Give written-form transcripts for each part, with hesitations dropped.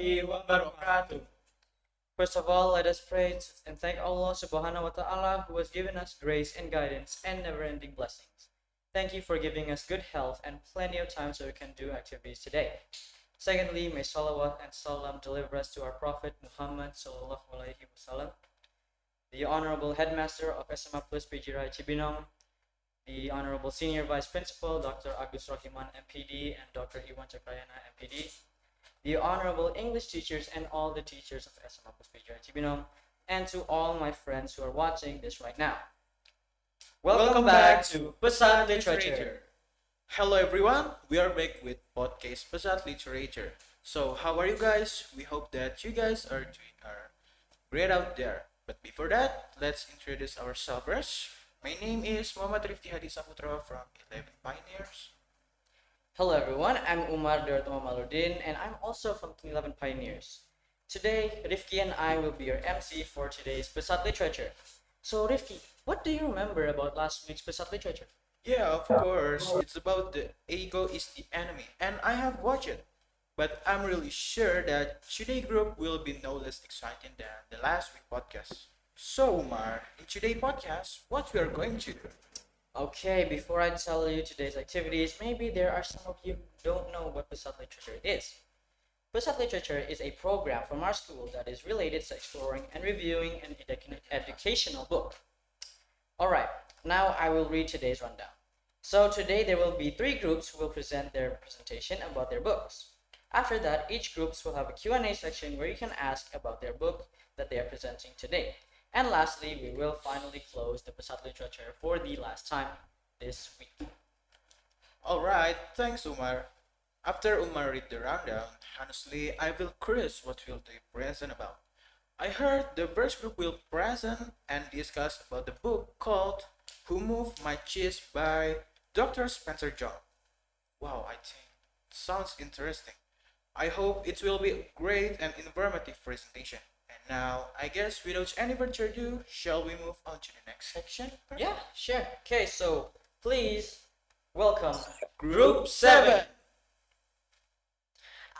warahmatullahi wabarakatuh. First of all, let us pray and thank Allah subhanahu wa ta'ala who has given us grace and guidance and never-ending blessings. Thank you for giving us good health and plenty of time so we can do activities today. Secondly, may salawat and salam deliver us to our Prophet Muhammad sallallahu alaihi wasallam, the Honorable Headmaster of SMA Plus PGRI Cibinong, the Honorable Senior Vice Principal Dr. Agus Rohiman MPD and Dr. Iwan Cakrayana MPD, the Honorable English teachers and all the teachers of SMA Plus PGRI Cibinong, and to all my friends who are watching this right now. Welcome back to Pesat Literature. Hello everyone, we are back with podcast Pesat Literature. So how are you guys? We hope that you guys are doing great out there. But before that, let's introduce ourselves first. My name is Muhammad Rifki Hadi Saputra from 11 Pioneers. Hello everyone, I'm Umar Dartoma Maludin and I'm also from 11 Pioneers. Today, Rifki and I will be your MC for today's Pesat Literature. So Rifki, what do you remember about last week's Pesat Literature? Yeah, of course, it's about the ego is the enemy, and I have watched it. But I'm really sure that today's group will be no less exciting than the last week podcast. So Umar, in today's podcast, what we are going to do? Okay, before I tell you today's activities, maybe there are some of you who don't know what Pesat Literature is. Pesat Literature is a program from our school that is related to exploring and reviewing an educational book. Alright, now I will read today's rundown. So today there will be 3 groups who will present their presentation about their books. After that, each group will have a Q&A section where you can ask about their book that they are presenting today. And lastly, we will finally close the Pesat Literature for the last time this week. Alright, thanks Umar. After Umar read the rundown, honestly, I will curious what will they present about. I heard the first group will present and discuss about the book called Who Moved My Cheese by Dr. Spencer John. Wow, I think it sounds interesting. I hope it will be a great and informative presentation. And now, I guess without any further ado, shall we move on to the next section? Yeah, sure. Okay, so please welcome Group 7.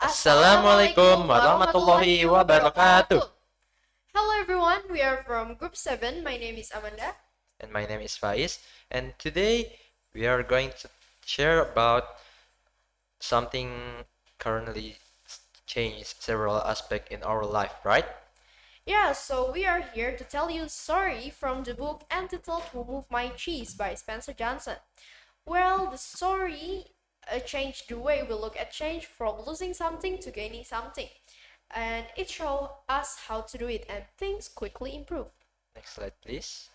Assalamualaikum warahmatullahi wabarakatuh. Hello everyone, we are from Group 7. My name is Amanda. And my name is Faiz, and today we are going to share about something currently changed several aspects in our life, right? Yeah, so we are here to tell you a story from the book entitled Who Moved My Cheese by Spencer Johnson. Well, the story changed the way we look at change from losing something to gaining something. And it shows us how to do it and things quickly improve. Next slide, please.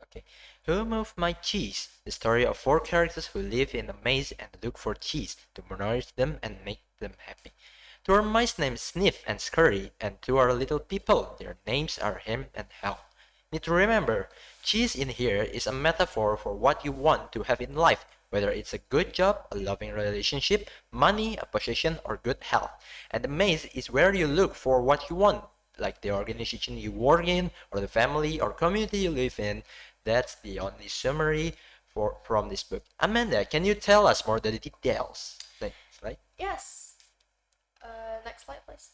Okay. Who Moved My Cheese? The story of 4 characters who live in a maze and look for cheese to nourish them and make them happy. 2 are mice named Sniff and Scurry, and 2 are little people. Their names are Hem and Hell. Need to remember, cheese in here is a metaphor for what you want to have in life, whether it's a good job, a loving relationship, money, a possession, or good health. And the maze is where you look for what you want, like the organization you work in, or the family or community you live in. That's the only summary from this book. Amanda, can you tell us more the details? Next slide. Yes. Next slide, please.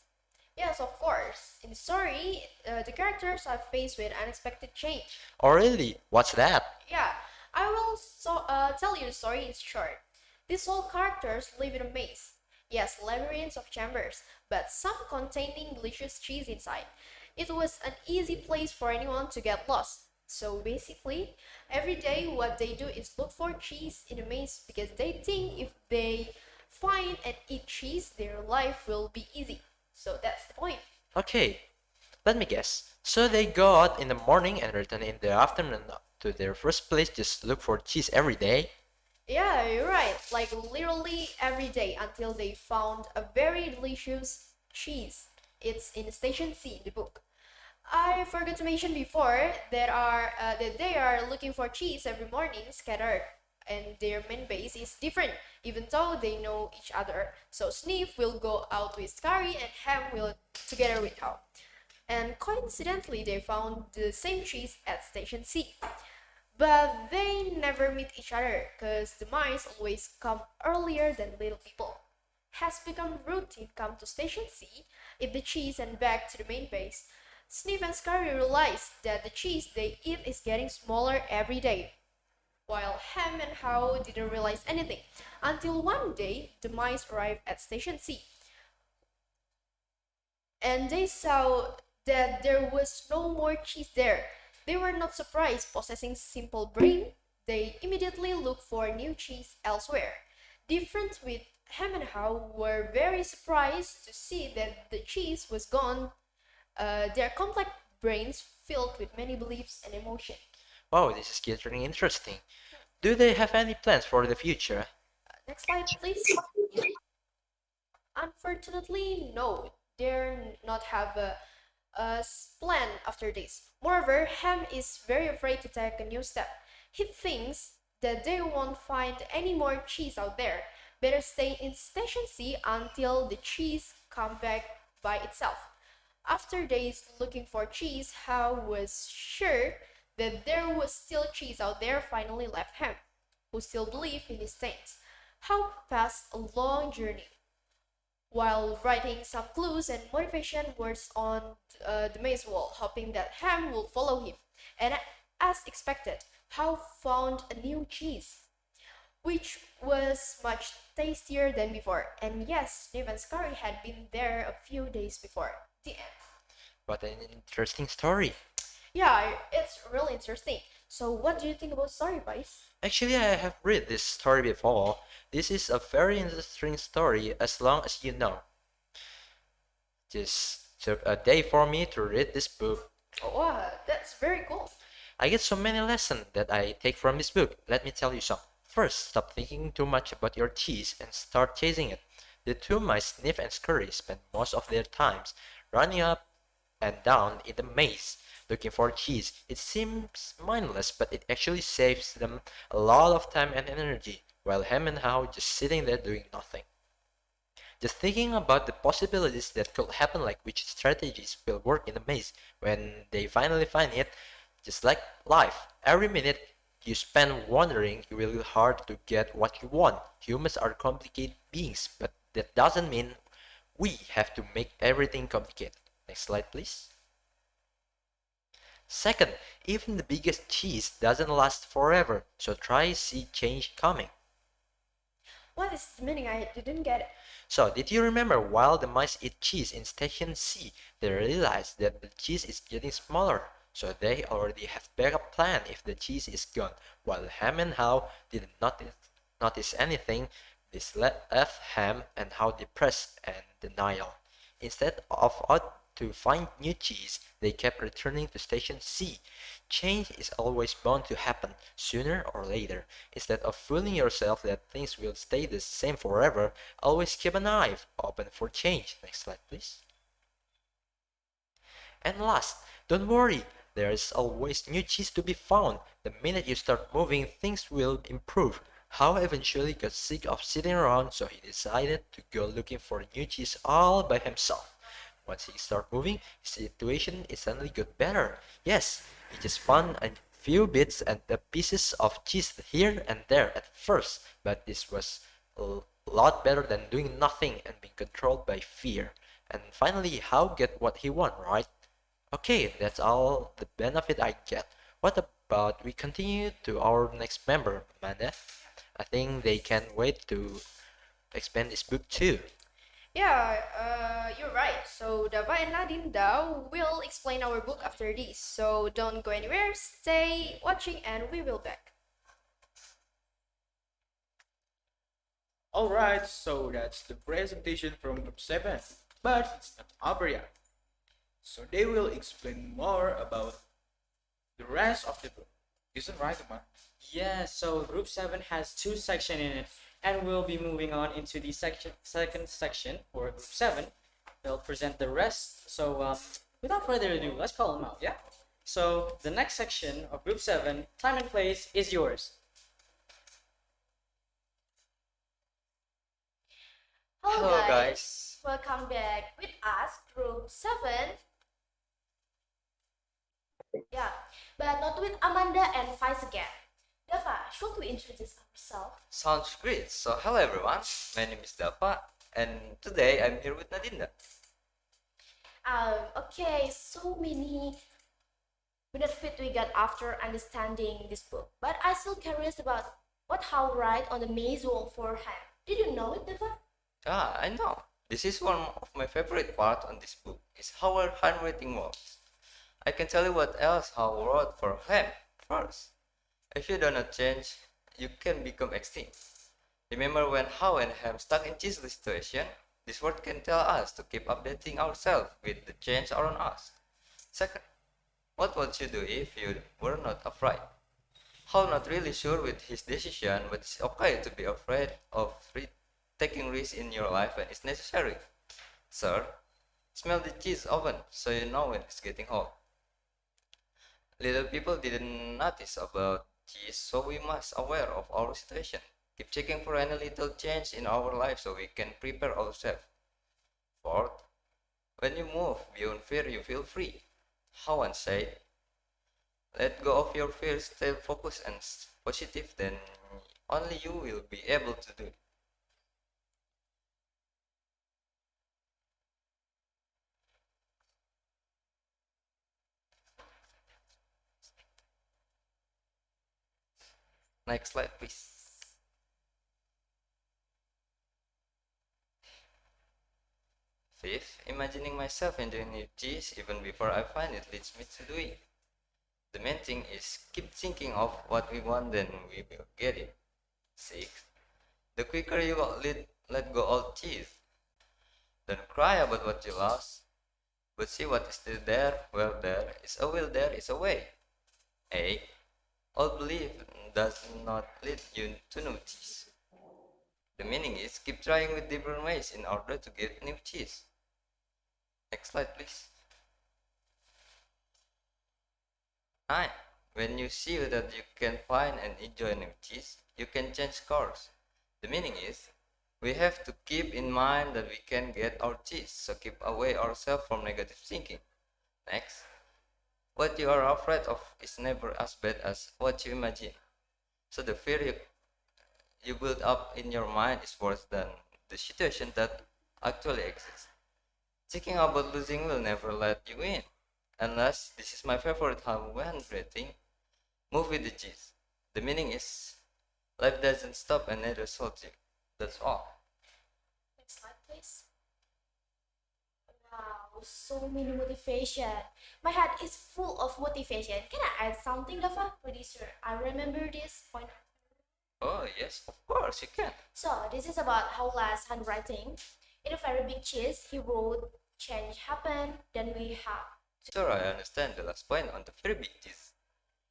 Yes, of course. In the story, the characters are faced with unexpected change. Oh really? What's that? Yeah, I will tell you the story in short. These whole characters live in a maze. Yes, labyrinths of chambers, but some containing delicious cheese inside. It was an easy place for anyone to get lost. So basically, every day what they do is look for cheese in a maze because they think if they find and eat cheese, their life will be easy. So that's the point. Okay, let me guess. So they go out in the morning and return in the afternoon to their first place just to look for cheese every day? Yeah, you're right. Like literally every day until they found a very delicious cheese. It's in Station C in the book. I forgot to mention before that they are looking for cheese every morning scattered, and their main base is different even though they know each other. So Sniff will go out with Scary and Ham will together with her. And coincidentally they found the same cheese at Station C. But they never meet each other because the mice always come earlier than little people. Has become routine come to Station C, eat the cheese and back to the main base. Sniff and Scurry realize that the cheese they eat is getting smaller every day, while Ham and How didn't realize anything until one day the mice arrived at Station C and they saw that there was no more cheese there. They were not surprised, possessing simple brain. They immediately looked for new cheese elsewhere. Different with Ham and How were very surprised to see that the cheese was gone. Their complex brains filled with many beliefs and emotion. Wow, this is getting interesting. Do they have any plans for the future? Next slide, please. Unfortunately, no. They're not have a plan after this. Moreover, Ham is very afraid to take a new step. He thinks that they won't find any more cheese out there. Better stay in Station C until the cheese come back by itself. After days looking for cheese, How was sure that there was still cheese out there finally left Ham, who still believed in his saints. How passed a long journey while writing some clues and motivation words on the maze wall, hoping that Ham will follow him. And as expected, How found a new cheese, which was much tastier than before. And yes, Sniff and Scurry had been there a few days before. The end. What an interesting story. Yeah, it's really interesting. So, what do you think about Story Vice? Actually, I have read this story before. This is a very interesting story as long as you know. Just took a day for me to read this book. Oh, wow, that's very cool. I get so many lessons that I take from this book. Let me tell you some. First, stop thinking too much about your cheese and start chasing it. The two mice, Sniff and Scurry, spend most of their times running up and down in the maze looking for cheese. It seems mindless, but it actually saves them a lot of time and energy, while Hem and How just sitting there doing nothing. Just thinking about the possibilities that could happen, like which strategies will work in the maze when they finally find it, just like life. Every minute you spend wondering really hard to get what you want. Humans are complicated beings, but that doesn't mean we have to make everything complicated. Next slide, please. Second, even the biggest cheese doesn't last forever, so try see change coming. What is the meaning? I didn't get it. So, did you remember while the mice eat cheese in Station C, they realized that the cheese is getting smaller, so they already have backup plan if the cheese is gone, while Ham and How didn't notice anything. This left Ham and How depressed and denial. Instead of out to find new cheese, they kept returning to Station C. Change is always bound to happen, sooner or later. Instead of fooling yourself that things will stay the same forever, always keep an eye open for change. Next slide, please. And last, don't worry, there is always new cheese to be found. The minute you start moving, things will improve. How eventually got sick of sitting around, so he decided to go looking for new cheese all by himself. Once he started moving, his situation instantly got better. Yes, he just found a few bits and the pieces of cheese here and there at first, but this was a lot better than doing nothing and being controlled by fear. And finally, how get what he want, right? Okay, that's all the benefit I get. What about we continue to our next member, Amanda? I think they can't wait to expand this book too. Yeah, you're right. So Dava and Nadinda will explain our book after this. So don't go anywhere. Stay watching, and we will back. Alright, so that's the presentation from Group 7. But it's not over yet. So they will explain more about the rest of the book. Isn't right, Umar? Yeah, so group 7 has two sections in it, and we'll be moving on into the second section for group 7. They'll present the rest. So without further ado, let's call them out, yeah? So the next section of group 7, time and place, is yours. Hello, Hello, guys. Welcome back with us, Group 7. Yeah, but not with Amanda and Vice again. Dava, should we introduce ourselves? Sounds great. So, hello everyone. My name is Dapa, and today I'm here with Nadinda. Okay, so many benefit we got after understanding this book, but I still curious about what how write on the maze wall for hand. Did you know it, Dava? Ah, I know. This is one of my favorite part on this book, is how our handwriting works. I can tell you what else how wrote for ham first. If you do not change, you can become extinct. Remember when how and ham stuck in cheese situation? This word can tell us to keep updating ourselves with the change around us. Second, what would you do if you were not afraid? How not really sure with his decision, but it's okay to be afraid of taking risks in your life when it's necessary. Sir, smell the cheese oven so you know when it's getting hot. Little people didn't notice about cheese, so we must aware of our situation. Keep checking for any little change in our life so we can prepare ourselves. Fourth, when you move beyond fear, you feel free. How one said, let go of your fear, stay focused and positive, then only you will be able to do it. Next slide, please. Fifth, imagining myself enjoying new cheese even before I find it leads me to doing. The main thing is keep thinking of what we want, then we will get it. Sixth, the quicker you let go of cheese, don't cry about what you lost, but see what is still there. Well, there is a will, there is a way. 8. All belief does not lead you to new cheese. The meaning is keep trying with different ways in order to get new cheese. Next slide, please. 9. When you see that you can find and enjoy new cheese, you can change course. The meaning is we have to keep in mind that we can get our cheese, so keep away ourselves from negative thinking. Next, what you are afraid of is never as bad as what you imagine. So the fear you build up in your mind is worse than the situation that actually exists. Thinking about losing will never let you win. Unless this is my favorite handwriting, move with the cheese. The meaning is life doesn't stop and neither solves you. That's all. Next slide, please. Wow, so many motivation. My head is full of motivation. Can I add something, Dava? Producer, I remember this point. Oh, yes, of course you can. So this is about how last handwriting. In a very big cheese, he wrote, change happened, then we have. Sure, I understand the last point on the very big cheese.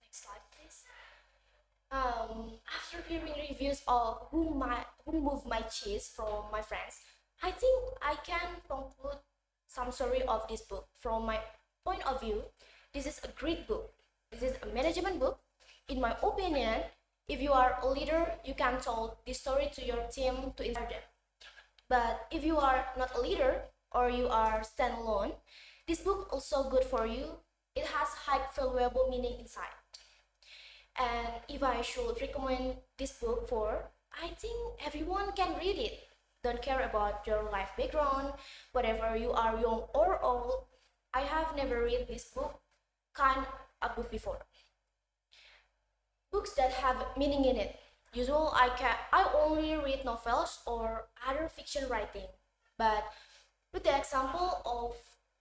Next slide, please. After hearing reviews of who moved my cheese from my friends, I think I can conclude some story of this book. From my point of view, this is a great book. This is a management book. In my opinion, if you are a leader, you can tell this story to your team to inspire them. But if you are not a leader or you are standalone, this book also good for you. It has high valuable meaning inside. And if I should recommend this book for, I think everyone can read it. Don't care about your life background, whatever you are young or old. I have never read this book kind of book before. Books that have meaning in it. Usually I only read novels or other fiction writing. But with the example of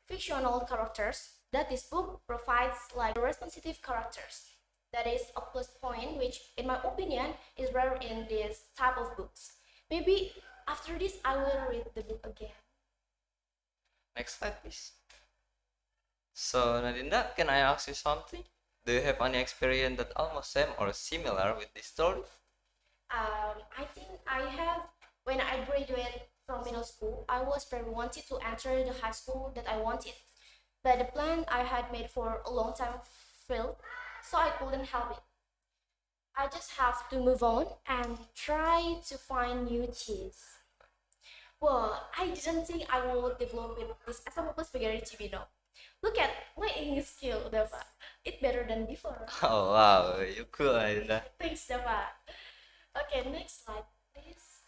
fictional characters, that this book provides like responsive characters. That is a plus point, which in my opinion is rare in this type of books. Maybe after this I will read the book again. Next slide, please. So, Nadinda, can I ask you something? Do you have any experience that almost same or similar with this story? I think I have. When I graduated from middle school, I was very wanted to enter the high school that I wanted, but the plan I had made for a long time failed, so I couldn't help it. I just have to move on and try to find new cheese. Well, I didn't think I would develop it this as a spaghetti, you know. Look at my English skill, Deva. it better than before. Oh wow, you cool, Aida. Thanks, Dava. Okay, next slide, please.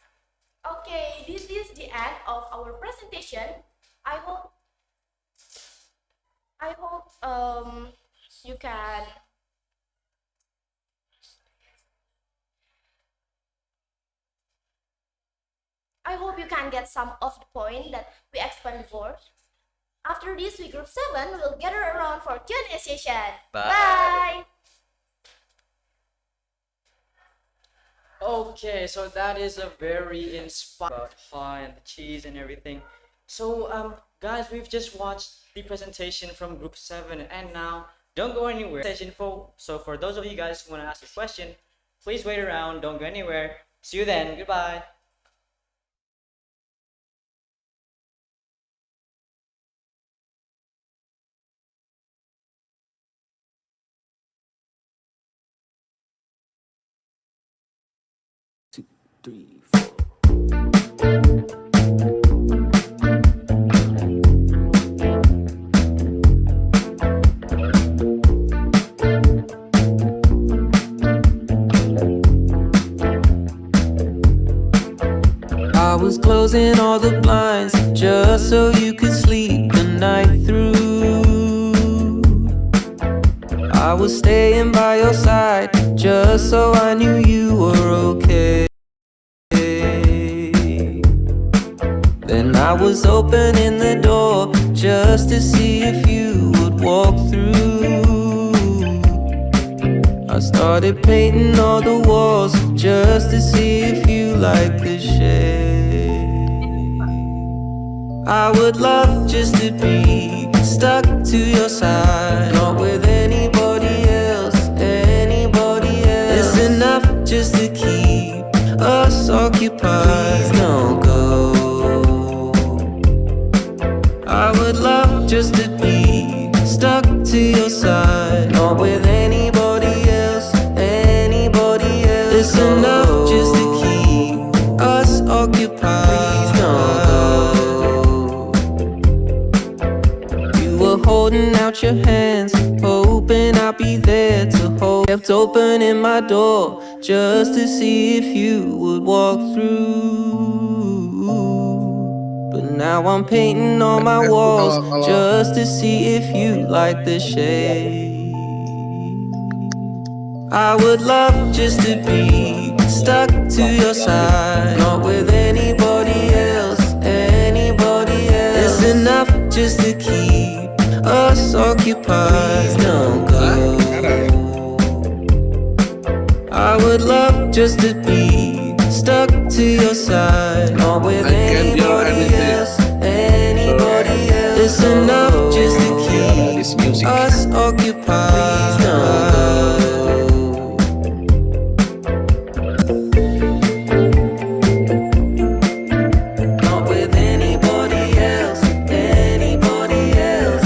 Okay, this is the end of our presentation. I hope you can get some of the point that we explained before. After this, we group 7 will gather around for Q&A session. Bye. Bye. Okay, so that is a very inspiring about pie and the cheese and everything. So, guys, we've just watched the presentation from Group 7, and now don't go anywhere. So, for those of you guys who want to ask a question, please wait around. Don't go anywhere. See you then. Goodbye. Three, four. I was closing all the blinds just so you could sleep the night through. I was staying by your side just so I knew you were okay. Then I was opening the door just to see if you would walk through. I started painting all the walls just to see if you like the shade. I would love just to be stuck to your side, not with anybody else, anybody else. It's enough just to keep us occupied. Please don't go. I would love just to be stuck to your side, not with anybody else, anybody else. It's enough just to keep us occupied. Please don't go. You were holding out your hands, hoping I'd be there to hold. Kept opening my door just to see if you would walk through. But now I'm painting on my walls just to see if you like the shade. I would love just to be stuck to your side, not with anybody else, anybody else. It's enough just to keep us occupied. Please don't go. I would love just to be stuck to your side, not with anybody else, anybody else. It's enough just to keep us occupied. Please don't go. Not with anybody else, anybody else.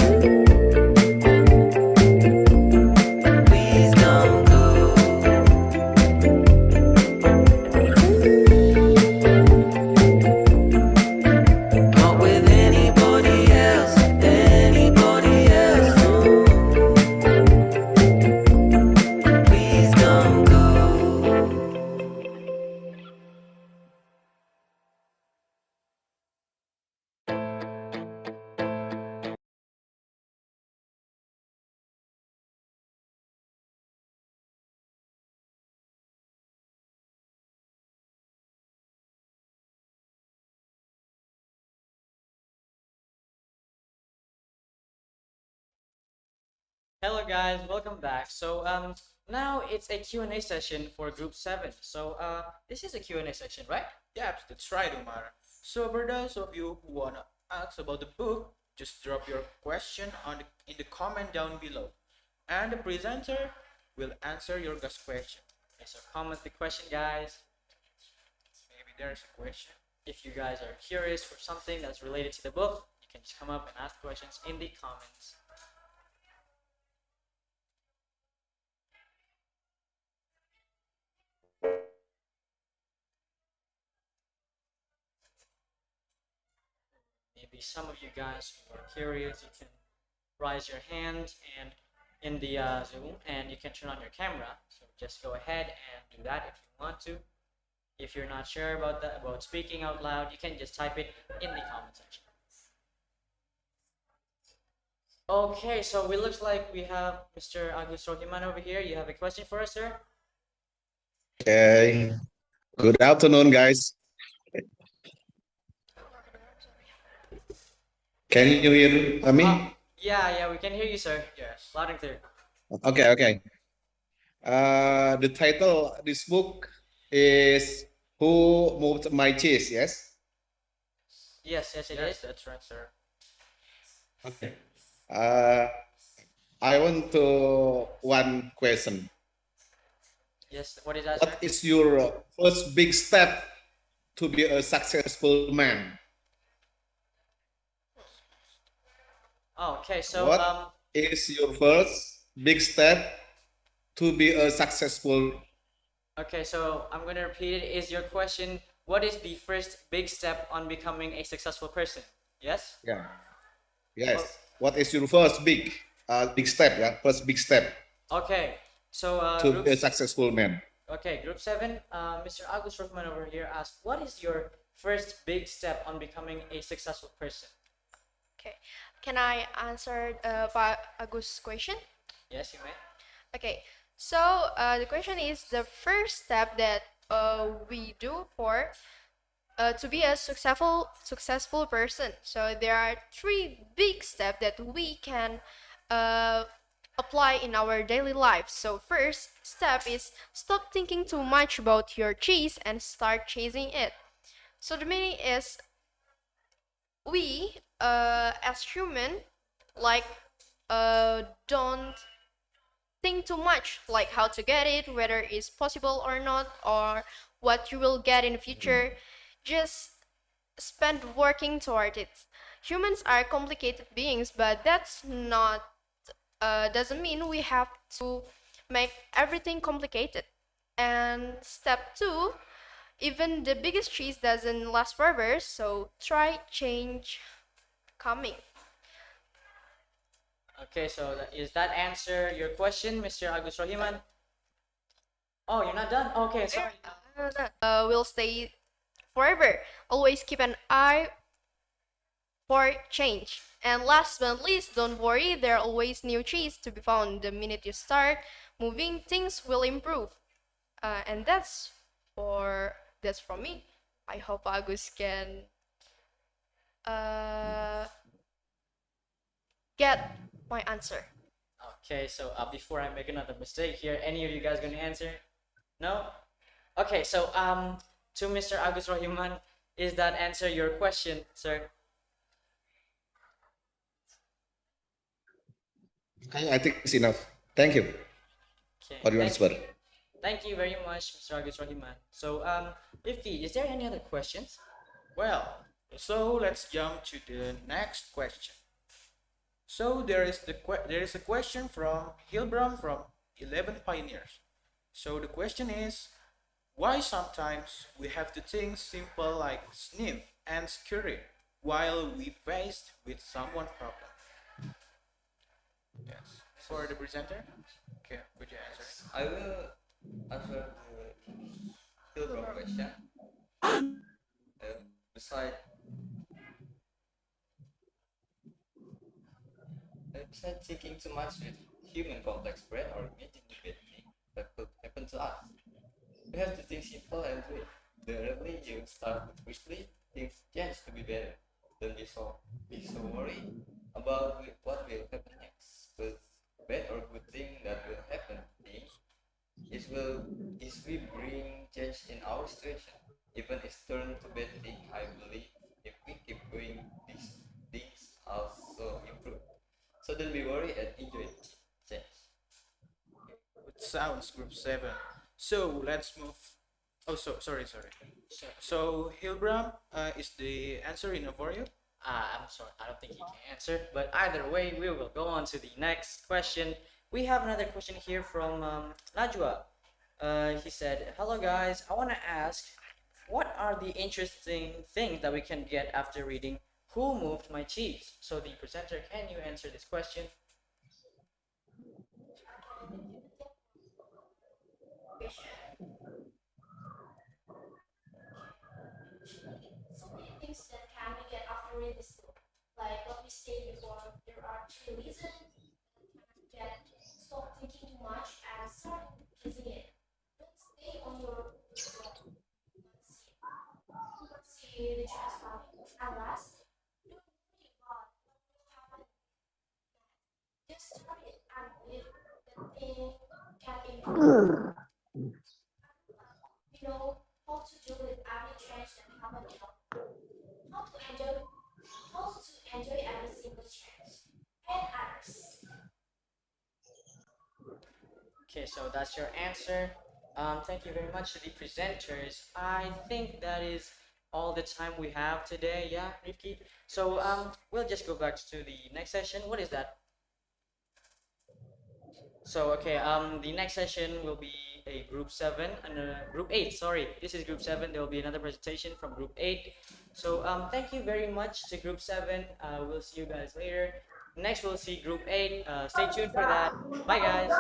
Please don't go. Not with anybody else, anybody else. Please don't go. Hello guys, welcome back. So now it's a Q&A session for Group 7. So this is a Q&A session, right? Yep, that's right, Umar. So for those of you who wanna ask about the book, just drop your question in the comment down below, and the presenter will answer your guest question. Okay, so comment the question, guys. Maybe there's a question. If you guys are curious for something that's related to the book, you can just come up and ask questions in the comments. Maybe some of you guys who are curious, you can raise your hand and in the Zoom, and you can turn on your camera. So just go ahead and do that if you want to. If you're not sure about that, about speaking out loud, you can just type it in the comment section. Okay, so it looks like we have Mr. Agus Rohiman over here. You have a question for us, sir? Okay. Good afternoon, guys. Can you hear me? Yeah, we can hear you, sir. Yes. Loud and clear. Okay. The title of this book is Who Moved My Cheese? Yes. Yes, it Yes, is. that's right, sir. Okay. I want to one question. Yes, what is that, What sir? is your first big step to be a successful man? Oh, okay, so What is your first big step to be a successful? okay, so I'm gonna repeat it. Is your question, what is the first big step on becoming a successful person? Yes? Yeah. Yes. What is your first big step? Yeah, first big step Okay, so to be a successful man. okay, group 7, Mr. August Rothman over here asked, what is your first big step on becoming a successful person? Okay, can I answer Agus's question? Yes, you may. Okay, so the question is the first step that we do for to be a successful person. So there are three big steps that we can apply in our daily life. So first step is stop thinking too much about your cheese and start chasing it. So the meaning is we as human like don't think too much like how to get it, whether it's possible or not, or what you will get in the future. Just spend working toward it. Humans are complicated beings, but that's not doesn't mean we have to make everything complicated. And step two, even the biggest cheese doesn't last forever, so try change coming. Okay, so is that answer your question, Mr. Agus Rohiman? Oh, you're not done? Okay, sorry. Will stay forever. Always keep an eye for change. And last but not least, don't worry, there are always new cheese to be found. The minute you start moving, things will improve. And that's from me. I hope Agus can get my answer. Okay, so before I make another mistake here, any of you guys gonna answer? No? Okay, so to Mr. Agus Rohiman, is that answer your question, sir? I think it's enough. Thank you Okay, for your answer. thank you very much, Mr. Agus Rohiman. So, Ifki, is there any other questions? Well, so let's jump to the next question. So there is a question from Hilbram from 11 Pioneers. So the question is, why sometimes we have to think simple like sniff and scurry while we faced with someone problem? Yes. For the presenter? Okay, could you answer? I will answer the Pilgrim question. Beside, beside thinking too much with human complex brain or imagining bad things that could happen to us, we have to think simple and do it. The early you start quickly, things change to be better. Don't be so worried about what will happen next. Because bad or good thing that will happen is we bring change in our situation. Even it's turned to bad thing, I believe if we keep going, these things also improve. So don't be worried and enjoy change. It sounds group 7. So let's move. Oh, sorry. So Hilbram, is the answer enough for you? I'm sorry, I don't think he can answer. But either way, we will go on to the next question. We have another question here from Najwa. He said, "Hello guys, I want to ask, what are the interesting things that we can get after reading Who Moved My Cheese?" So the presenter, can you answer this question? So many things that can we get after reading this book. Like what we said before, there are three reasons that can get stop thinking too much and start using it. Don't stay on your zone. Don't see the chance coming. And last, don't worry about what will happen. Just start it and believe that thing can improve. You know how to deal with every change that happens in our how to enjoy every single change and others. Okay, so that's your answer. Thank you very much to the presenters. I think that is all the time we have today. Yeah, Rifki. So we'll just go back to the next session. What is that? So okay, the next session will be a group 7 and group 8. Sorry, this is group 7. There will be another presentation from group 8. So thank you very much to group 7. We'll see you guys later. Next, we'll see group 8. Stay tuned for that. Bye, guys.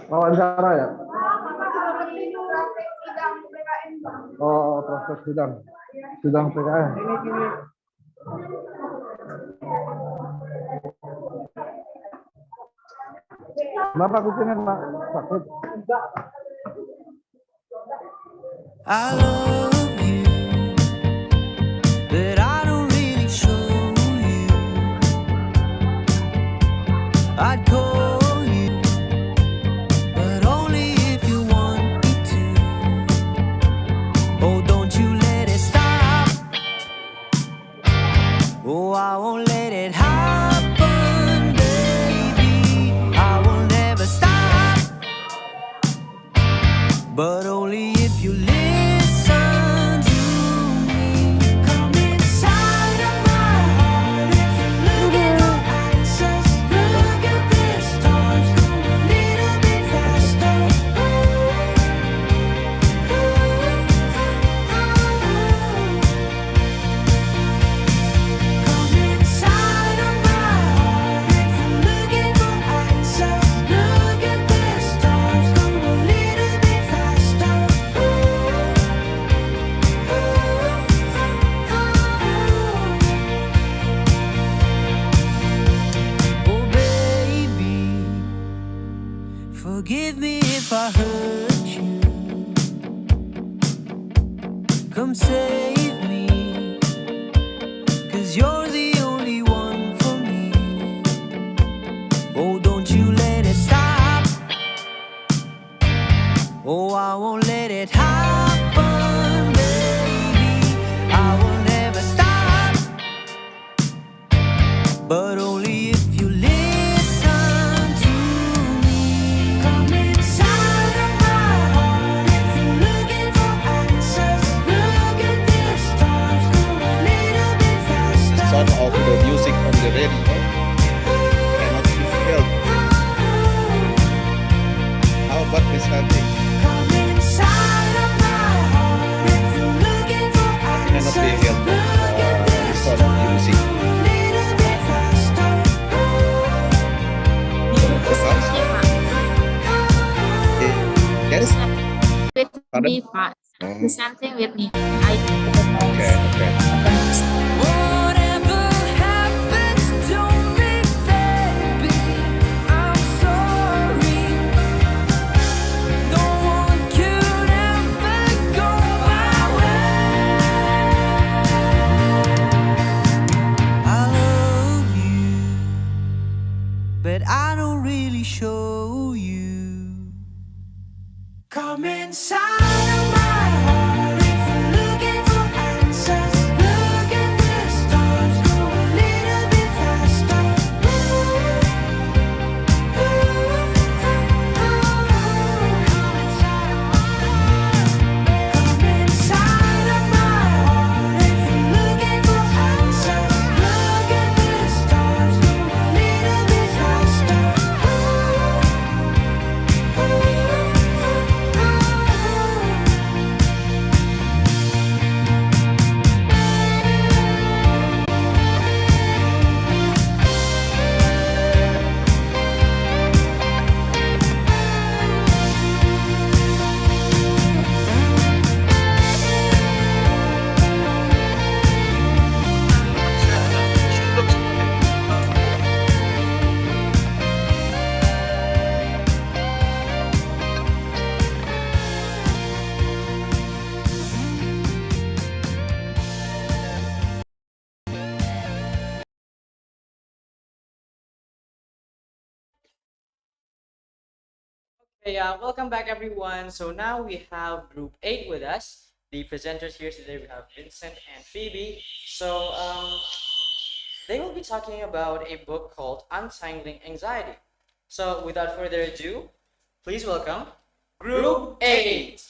Wawancara ya? Oh, proses sidang PKN. Kenapa kucingnya Pak? Sakit? I love you, but I don't really show you. I'd call you, but only if you want me to. Oh, don't you let it stop. Oh, I won't let it happen, baby. I will never stop, but only if you listen to me. Come inside of my heart if you're looking for answers. Look at the stars, go a little bit faster. Come inside of my heart if you're looking for answers. Look at the stars, go a little bit faster. Oh baby, forgive me if I hurt you. Come save me, 'cause you're the only one for me. Oh, don't you let it stop. Oh, I won't let it happen, baby. I will never stop, but only if you listen to me. Come inside of my heart if you're looking for answers. Look at the stars, go a little bit faster. Sound of the music on the radio cannot be held. How about this hunting? Come inside of my heart if you're looking for Cannot be answers. held. Look at the Sound of music. stars, go a little bit faster. Perhaps. Yes. With Pardon? me, Pak. Mhm. The same thing with me. Okay. Whatever happens to me, baby, I'm sorry. No one could ever go my way. I love you, but I don't really show you. Come inside of my heart if you're looking for answers. Look at the stars, go a little bit faster. Come inside of my heart if you're looking for answers. Look at the stars, go a little bit faster. Welcome back everyone. So now we have group 8 with us. The presenters here today we have Vincent and Phoebe. They will be talking about a book called Untangling Anxiety. So without further ado, please welcome Group 8.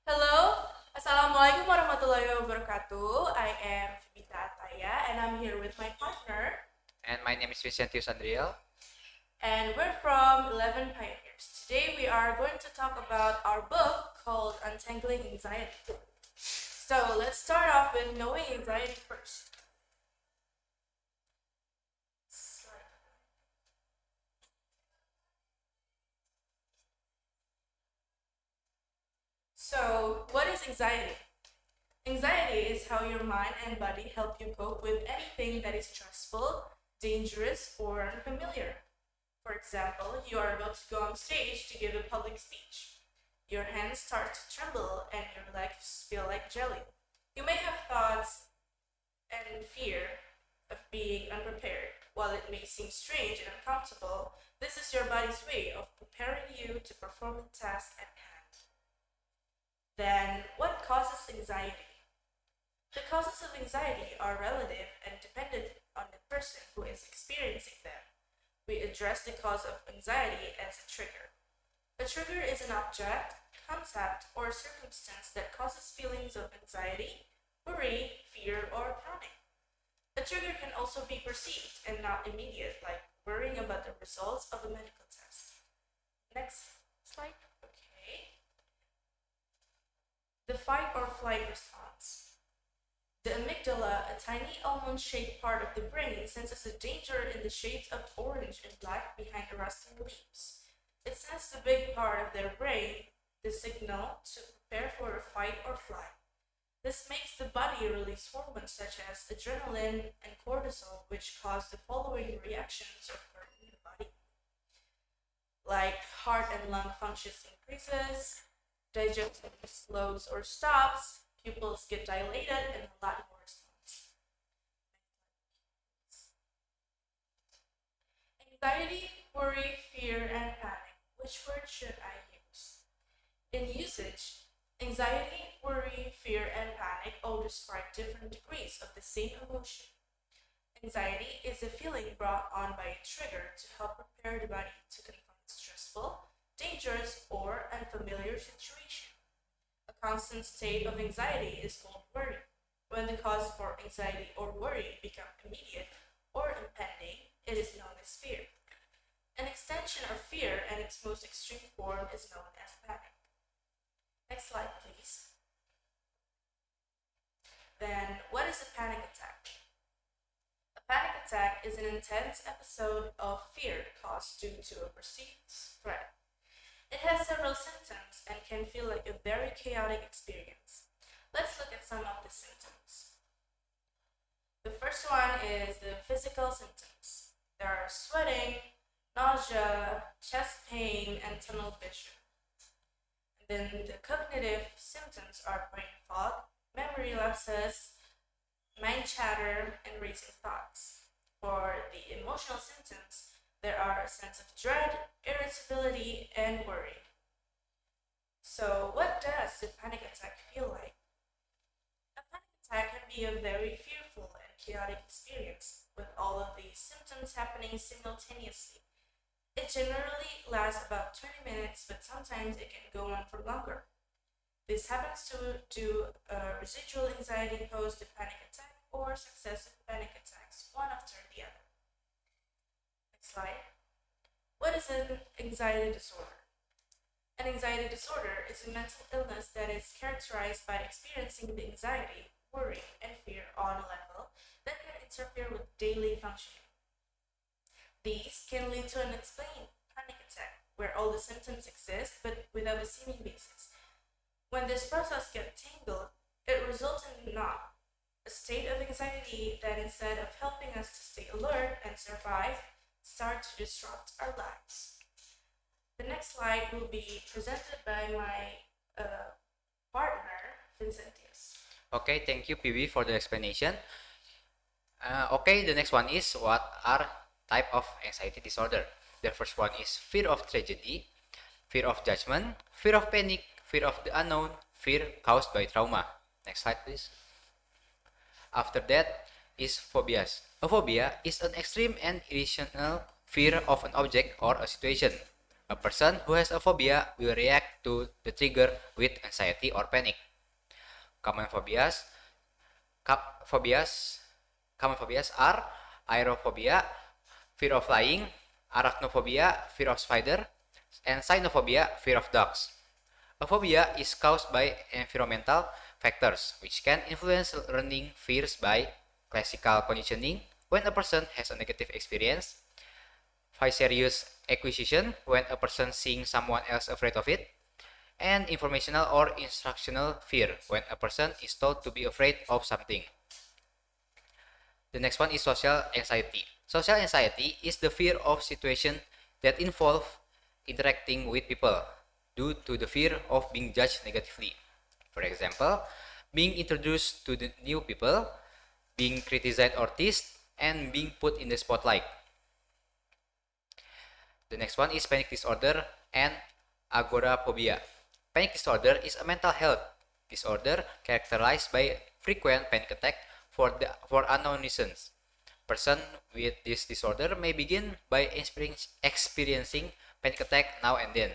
Hello, Assalamualaikum warahmatullahi wabarakatuh. I am Fibita Ataya and I'm here with my partner. And my name is Vicentius Andriel. And we're from 11 Pioneers. Today we are going to talk about our book called Untangling Anxiety. So let's start off with knowing anxiety first. So, what is anxiety? Anxiety is how your mind and body help you cope with anything that is stressful, dangerous, or unfamiliar. For example, you are about to go on stage to give a public speech. Your hands start to tremble and your legs feel like jelly. You may have thoughts and fear of being unprepared. While it may seem strange and uncomfortable, this is your body's way of preparing you to perform the task at hand. Then, what causes anxiety? The causes of anxiety are relative and dependent on the person who is experiencing them. We address the cause of anxiety as a trigger. A trigger is an object, concept, or circumstance that causes feelings of anxiety, worry, fear, or panic. A trigger can also be perceived and not immediate, like worrying about the results of a medical test. Next slide. Okay. The fight or flight response. The amygdala, a tiny almond-shaped part of the brain, senses a danger in the shades of orange and black behind the rustling leaves. It sends the big part of their brain the signal to prepare for a fight or flight. This makes the body release hormones such as adrenaline and cortisol, which cause the following reactions to occur in the body. Like heart and lung functions increases, digestion slows or stops, pupils get dilated, and a lot more response. Anxiety, worry, fear, and panic. Which word should I use? In usage, anxiety, worry, fear, and panic all describe different degrees of the same emotion. Anxiety is a feeling brought on by a trigger to help prepare the body to confront a stressful, dangerous, or unfamiliar situation. A constant state of anxiety is called worry. When the cause for anxiety or worry become immediate or impending, it is known as fear. An extension of fear and its most extreme form is known as panic. Next slide, please. Then, what is a panic attack? A panic attack is an intense episode of fear caused due to a perceived threat. It has several symptoms and can feel like a very chaotic experience. Let's look at some of the symptoms. The first one is the physical symptoms. There are sweating, nausea, chest pain, and tunnel vision. And then the cognitive symptoms are brain fog, memory lapses, mind chatter, and racing thoughts. For the emotional symptoms, there are a sense of dread, irritability, and worry. So, what does the panic attack feel like? A panic attack can be a very fearful and chaotic experience, with all of these symptoms happening simultaneously. It generally lasts about 20 minutes, but sometimes it can go on for longer. This happens due to residual anxiety post the panic attack or successive panic attacks, one after the other. Next slide. What is an anxiety disorder? An anxiety disorder is a mental illness that is characterized by experiencing the anxiety, worry, and fear on a level that can interfere with daily functioning. These can lead to an unexplained panic attack, where all the symptoms exist but without a seeming basis. When this process gets tangled, it results in not a state of anxiety that instead of helping us to stay alert and survive, start to disrupt our lives. The next slide will be presented by my partner, Vincentius. Okay, thank you, PB, for the explanation. Okay, the next one is what are type of anxiety disorder? The first one is fear of tragedy, fear of judgment, fear of panic, fear of the unknown, fear caused by trauma. Next slide, please. After that is phobias. A phobia is an extreme and irrational fear of an object or a situation. A person who has a phobia will react to the trigger with anxiety or panic. Common phobias, common phobias are aerophobia, fear of flying, arachnophobia, fear of spider, and cynophobia, fear of dogs. A phobia is caused by environmental factors, which can influence learning fears by classical conditioning when a person has a negative experience, vicarious acquisition when a person seeing someone else afraid of it, and informational or instructional fear when a person is told to be afraid of something. The next one is social anxiety. Social anxiety is the fear of situations that involve interacting with people due to the fear of being judged negatively. For example, being introduced to the new people, being criticized or teased, and being put in the spotlight. The next one is panic disorder and agoraphobia. Panic disorder is a mental health disorder characterized by frequent panic attack for unknown reasons. Person with this disorder may begin by experiencing panic attack now and then.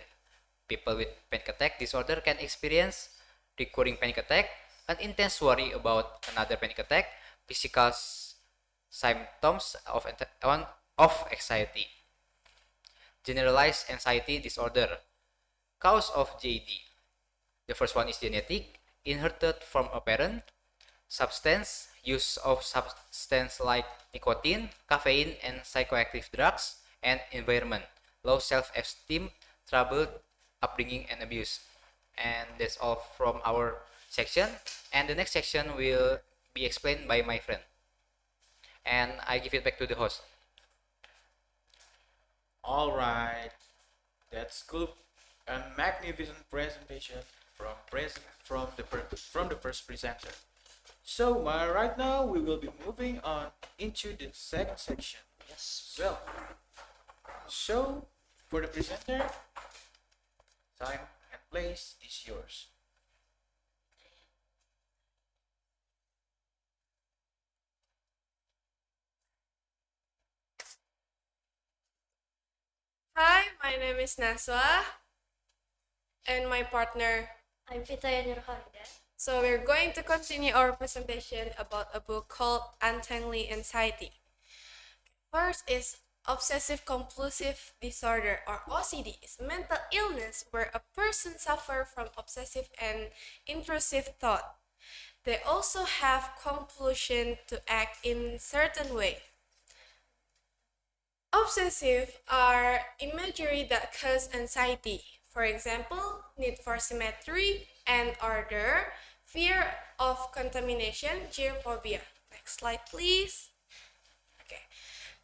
People with panic attack disorder can experience recurring panic attack, an intense worry about another panic attack, physical symptoms of anxiety. Generalized anxiety disorder. Cause of GAD. The first one is genetic, inherited from a parent. Substance, use of substance like nicotine, caffeine, and psychoactive drugs. And environment, low self-esteem, troubled upbringing, and abuse. And that's all from our section. And the next section will be explained by my friend. And I give it back to the host. All right, that's good and magnificent presentation from the first presenter. So, right now we will be moving on into the second section. Yes. Well, so for the presenter, time and place is yours. Hi, my name is Naswa and my partner. I'm Fitaya Nurhalida. So we're going to continue our presentation about a book called Untimely Anxiety. First is obsessive compulsive disorder, or OCD, is a mental illness where a person suffers from obsessive and intrusive thought. They also have compulsion to act in certain way. Obsessive are imagery that cause anxiety. For example, need for symmetry and order, fear of contamination, geophobia. Next slide, please. Okay.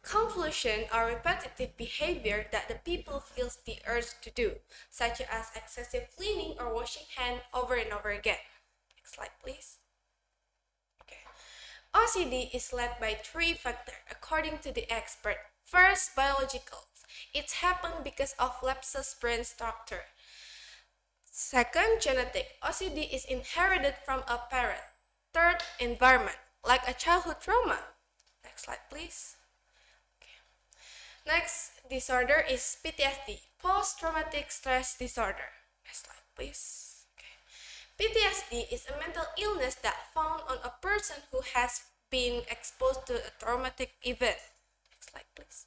Compulsion are repetitive behavior that the people feels the urge to do, such as excessive cleaning or washing hands over and over again. Next slide, please. Okay. OCD is led by three factors, according to the expert. First, biological. It happened because of lapses brain structure. Second, genetic. OCD is inherited from a parent. Third, environment, like a childhood trauma. Next slide, please. Okay. Next disorder is PTSD, post-traumatic stress disorder. Next slide, please. Okay. PTSD is a mental illness that found on a person who has been exposed to a traumatic event. Next slide, please.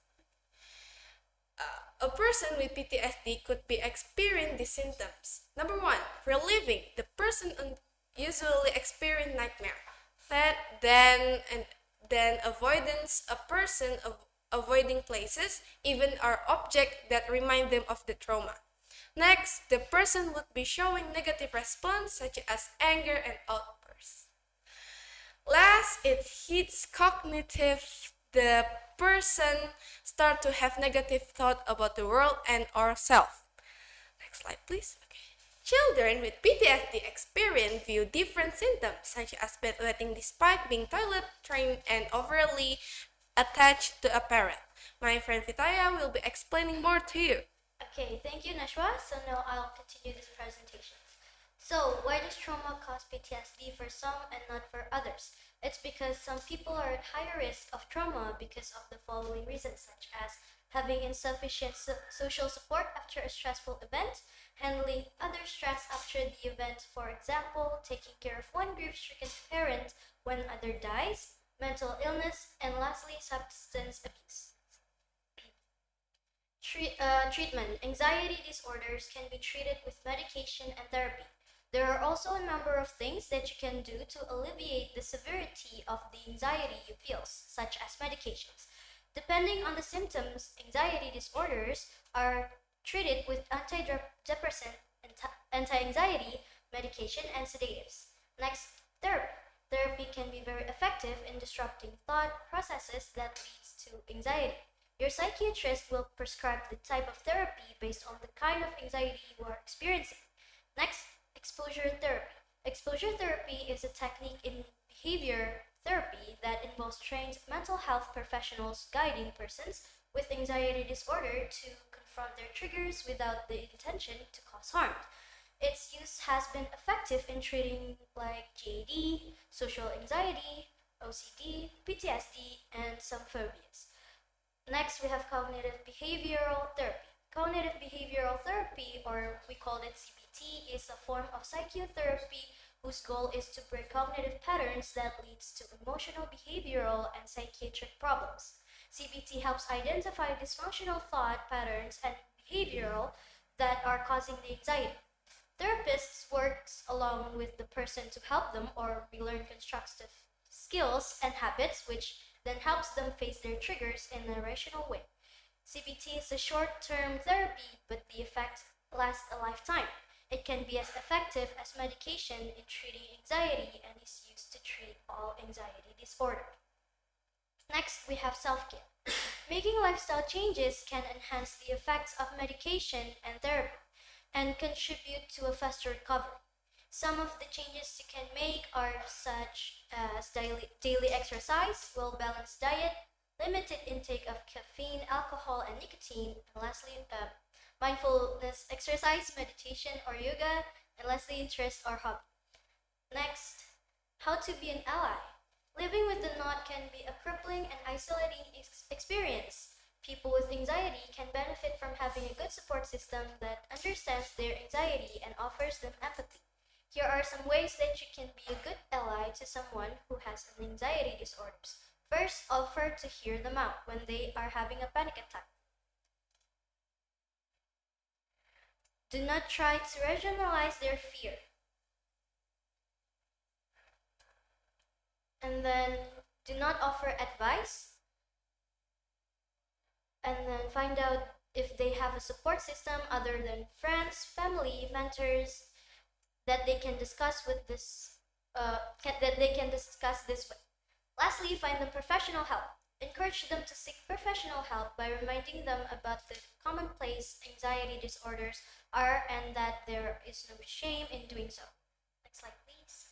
A person with PTSD could be experiencing the symptoms. Number one, reliving. The person usually experience nightmare. Then avoidance. A person avoiding places, even or objects that remind them of the trauma. Next, the person would be showing negative response such as anger and outbursts. Last, it hits cognitive. The person start to have negative thought about the world and ourselves. Next slide, please. Okay. Children with PTSD experience view different symptoms such as bedwetting despite being toilet trained and overly attached to a parent. My friend Vitaya will be explaining more to you. Okay, thank you, Nashwa. So now I'll continue this presentation. So, why does trauma cause PTSD for some and not for others? It's because some people are at higher risk of trauma because of the following reasons, such as having insufficient social support after a stressful event, handling other stress after the event, for example, taking care of one grief-stricken parent when other dies, mental illness, and lastly, substance abuse. Treatment. Anxiety disorders can be treated with medication and therapy. There are also a number of things that you can do to alleviate the severity of the anxiety you feel, such as medications. Depending on the symptoms, anxiety disorders are treated with antidepressant, anti-anxiety medication, and sedatives. Next, therapy. Therapy can be very effective in disrupting thought processes that leads to anxiety. Your psychiatrist will prescribe the type of therapy based on the kind of anxiety you are experiencing. Next, exposure therapy. Exposure therapy is a technique in behavior therapy that involves trained mental health professionals guiding persons with anxiety disorder to confront their triggers without the intention to cause harm. Its use has been effective in treating like GAD, social anxiety, OCD, PTSD, and some phobias. Next, we have cognitive behavioral therapy. Cognitive behavioral therapy, or we call it CBT, is a form of psychotherapy whose goal is to break cognitive patterns that leads to emotional, behavioral, and psychiatric problems. CBT helps identify dysfunctional thought patterns and behavioral that are causing the anxiety. Therapists works along with the person to help them or relearn constructive skills and habits, which then helps them face their triggers in a rational way. CBT is a short-term therapy, but the effect lasts a lifetime. It can be as effective as medication in treating anxiety and is used to treat all anxiety disorder. Next, we have self-care. Making lifestyle changes can enhance the effects of medication and therapy and contribute to a faster recovery. Some of the changes you can make are such as daily exercise, well-balanced diet, limited intake of caffeine, alcohol, and nicotine, and lastly, mindfulness exercise, meditation, or yoga, and lastly, interest or hobby. Next, how to be an ally. Living with the knot can be a crippling and isolating experience. People with anxiety can benefit from having a good support system that understands their anxiety and offers them empathy. Here are some ways that you can be a good ally to someone who has an anxiety disorder. First, offer to hear them out when they are having a panic attack. Do not try to rationalize their fear. And then do not offer advice. And then find out if they have a support system other than friends, family, mentors that they can discuss with this with. Lastly, find them professional help. Encourage them to seek professional help by reminding them about the commonplace anxiety disorders are and that there is no shame in doing so. Next slide, please.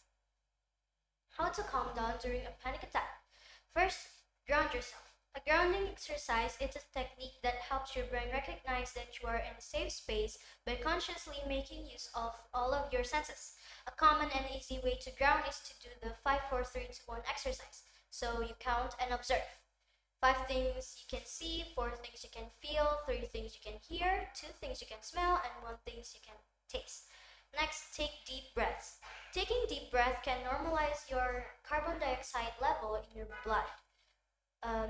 How to calm down during a panic attack. First, ground yourself. A grounding exercise is a technique that helps your brain recognize that you are in a safe space by consciously making use of all of your senses. A common and easy way to ground is to do the 5, 4, 3, 2, 1 exercise. So you count and observe. 5 things you can see, 4 things you can feel, 3 things you can hear, 2 things you can smell, and 1 things you can taste. Next, take deep breaths. Taking deep breath can normalize your carbon dioxide level in your blood.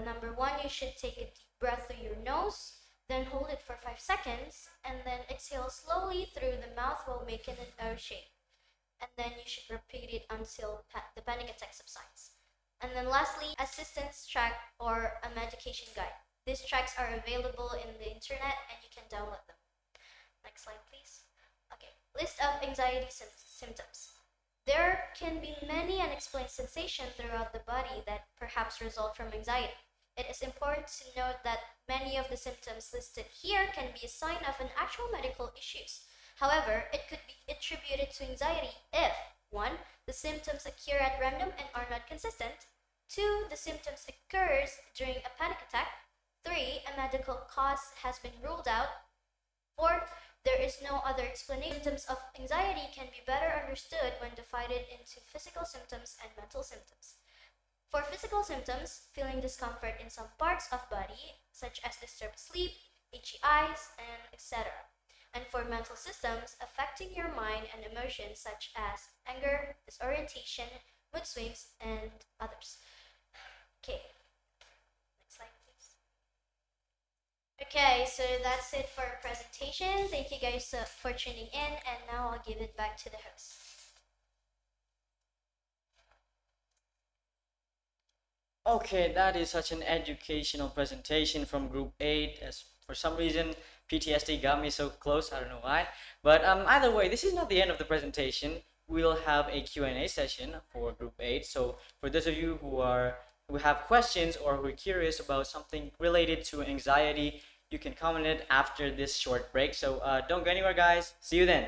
Number 1, you should take a deep breath through your nose, then hold it for 5 seconds, and then exhale slowly through the mouth while making an O shape. And then you should repeat it until the panic attack subsides. And then lastly, assistance track or a medication guide. These tracks are available in the internet and you can download them. Next slide, please. Okay, list of anxiety symptoms. There can be many unexplained sensations throughout the body that perhaps result from anxiety. It is important to note that many of the symptoms listed here can be a sign of an actual medical issues. However, it could be attributed to anxiety if 1. The symptoms occur at random and are not consistent. 2. The symptoms occurs during a panic attack. 3. A medical cause has been ruled out. Fourth, there is no other explanation. Symptoms of anxiety can be better understood when divided into physical symptoms and mental symptoms. For physical symptoms, feeling discomfort in some parts of body, such as disturbed sleep, itchy eyes, and etc. And for mental systems, affecting your mind and emotions such as anger, disorientation, mood swings, and others. Okay, next slide please. Okay, so that's it for our presentation. Thank you guys for tuning in, and now I'll give it back to the host. Okay, that is such an educational presentation from Group 8. As for some reason, PTSD got me so close. I don't know why. But either way, this is not the end of the presentation. We'll have a Q&A session for Group 8. So for those of you who have questions or who are curious about something related to anxiety, you can comment it after this short break. So don't go anywhere, guys. See you then.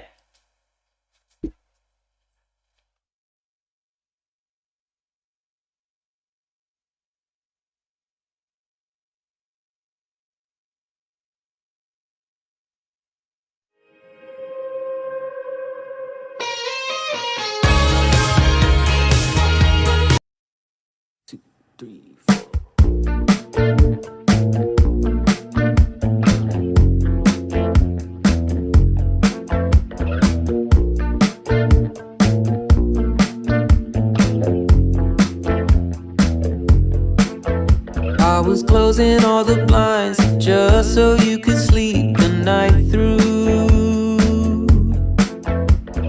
I was closing all the blinds just so you could sleep the night through.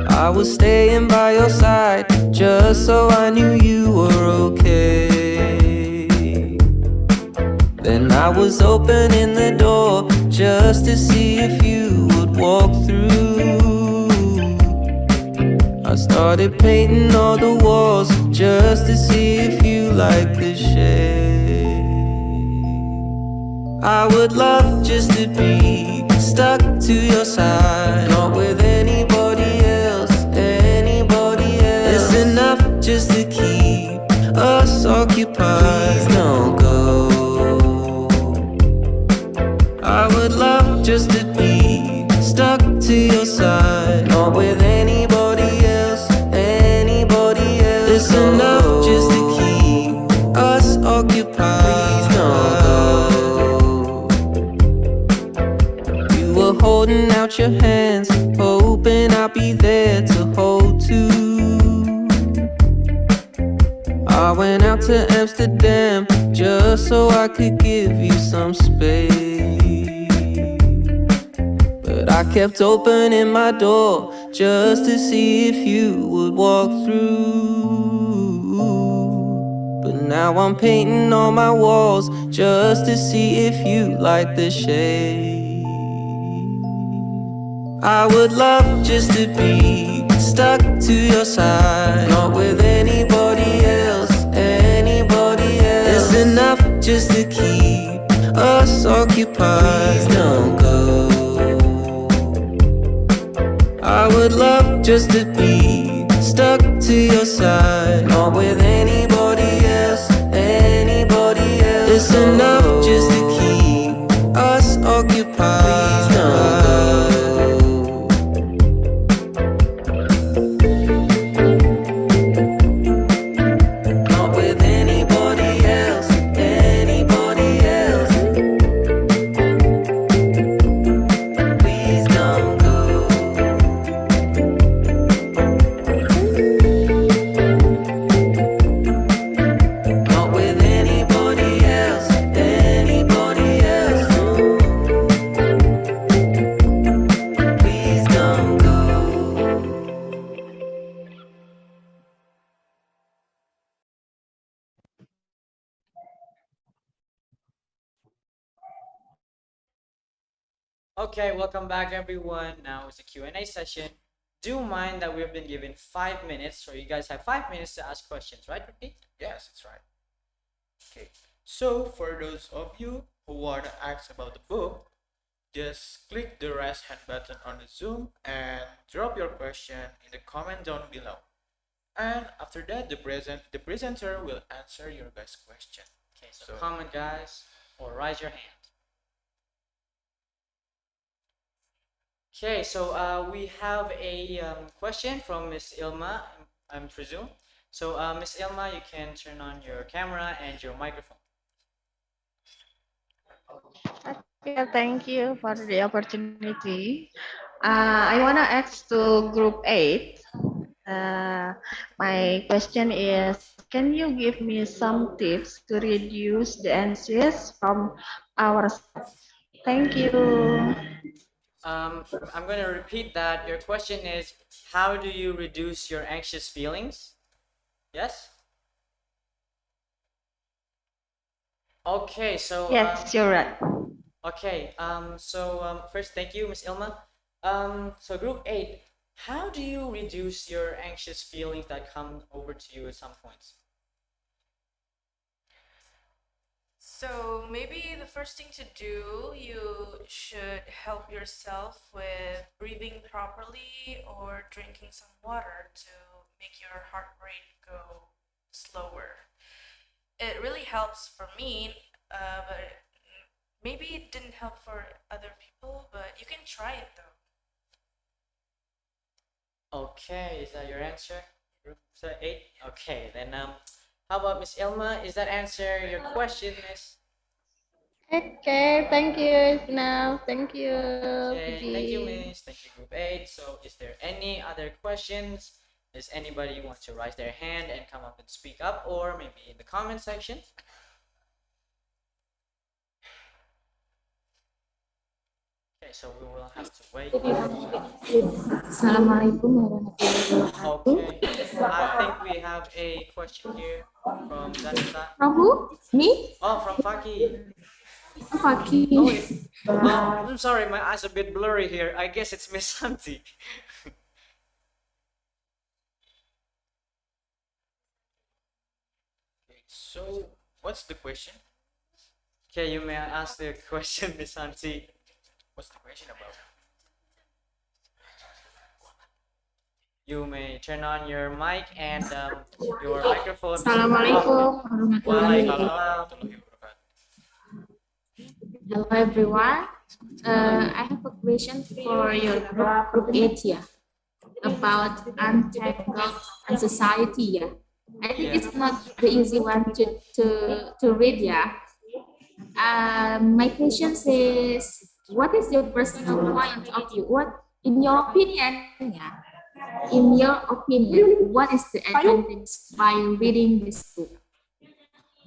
I was staying by your side just so I knew you were okay. Then I was opening the door just to see if you would walk through. I started painting all the walls just to see if you liked the shade. I would love just to be stuck to your side, not with anybody else, anybody else. It's enough just to keep us occupied. Please don't go. I would love just to be stuck to your side, not with anybody else, anybody else. It's enough just to keep us occupied. Please don't go. You were holding out your hands, hoping I'd be there to hold too. I went out to Amsterdam just so I could give you some space. But I kept opening my door just to see if you would walk through. But now I'm painting all my walls just to see if you like the shade. I would love just to be stuck to your side, not with anybody else, anybody else. It's enough just to keep us occupied. Please don't go. I would love just to be stuck to your side, not with anybody else, anybody else. It's enough just to keep us occupied. Please don't go. Okay, welcome back everyone. Now it's a Q&A session. Do mind that we've been given 5 minutes, so you guys have 5 minutes to ask questions, right, Ricky? Yes, that's right. Okay, so for those of you who want to ask about the book, just click the raise hand button on the Zoom and drop your question in the comment down below. And after that, the presenter will answer your guys' question. Okay, so comment, guys, or raise your hand. Okay, so we have a question from Miss Ilma, I'm presume. So Miss Ilma, you can turn on your camera and your microphone. Okay, thank you for the opportunity. I want to ask to group 8. Uh, my question is, can you give me some tips to reduce the anxious from ourselves? Thank you. I'm going to repeat that. Your question is, how do you reduce your anxious feelings? Yes? Okay, so Yes, you're right. okay, first, thank you, Miss Ilma. So group 8, how do you reduce your anxious feelings that come over to you at some points? So maybe the first thing to do, you should help yourself with breathing properly or drinking some water to make your heart rate go slower. It really helps for me, but maybe it didn't help for other people, but you can try it though. Okay, is that your answer? Group 8? Okay, then how about Miss Ilma? Is that answer your question, Miss? Okay, thank you, now. Thank you, Okay, thank you, Pidi. Miss. Thank you, Group 8. So, is there any other questions? Does anybody want to raise their hand and come up and speak up, or maybe in the comment section? Okay, so we will have to wait. Assalamualaikum warahmatullahi wabarakatuh. Okay, I think we have a question here from Zanita. From who? Me? Oh, from Faki. Faki. Oh, I'm sorry, my eyes are a bit blurry here. I guess it's Miss Santi. Okay, so what's the question? Okay, you may ask the question, Miss Santi. What's the question about? You may turn on your mic and your microphone. Assalamualaikum warahmatullahi wabarakatuh. Waalaikumsalam. Hello everyone. I have a question for your group 8 yeah, about untangled and society. Yeah. I think it's not the easy one to read. Yeah. My question is, what is your personal point of view? What, in your opinion, yeah, in your opinion, what is the advantage by reading this book?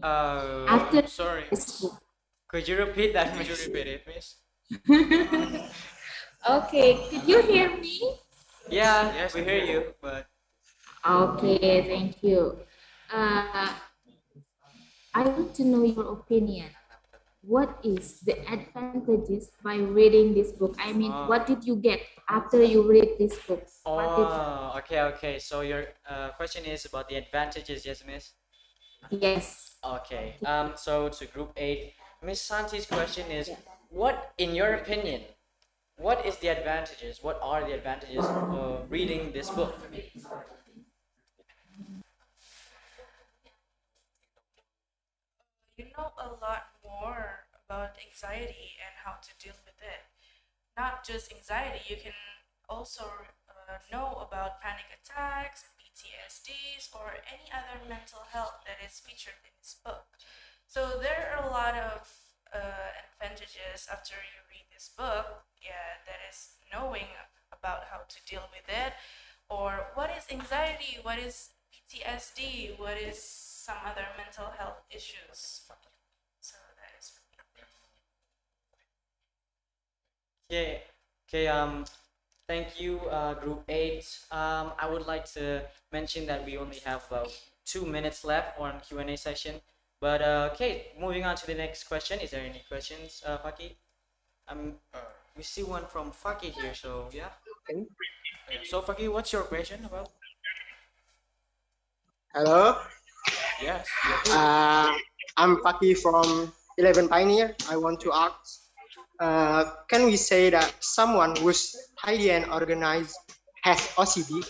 After Sorry. this book. Could you repeat that, Could you Miss? repeat it, Miss? Okay, could you hear me? Yeah, Yes, we I'm hear here. you, but Okay, thank you. I want to know your opinion. What is the advantages by reading this book? I mean, what did you get after you read this book? oh, okay. So your question is about the advantages, yes, Miss? Yes. Okay. So to Group 8, Miss Santi's question is, what, in your opinion, what is the advantages? What are the advantages of reading this book? You know a lot more about anxiety and how to deal with it. Not just anxiety, you can also know about panic attacks, PTSDs, or any other mental health that is featured in this book. So there are a lot of advantages after you read this book. Yeah, that is knowing about how to deal with it, or what is anxiety, what is PTSD, what is some other mental health issues. So that is for me. Okay. Okay. Thank you, Group 8. I would like to mention that we only have about 2 minutes left on Q&A session. But okay, moving on to the next question. Is there any questions, Faki? We see one from Faki here, so yeah. So, Faki, what's your question about? Hello, Yes, we are here. I'm Paki from 11 Pioneer. I want to ask, can we say that someone who's tidy and organized has OCD?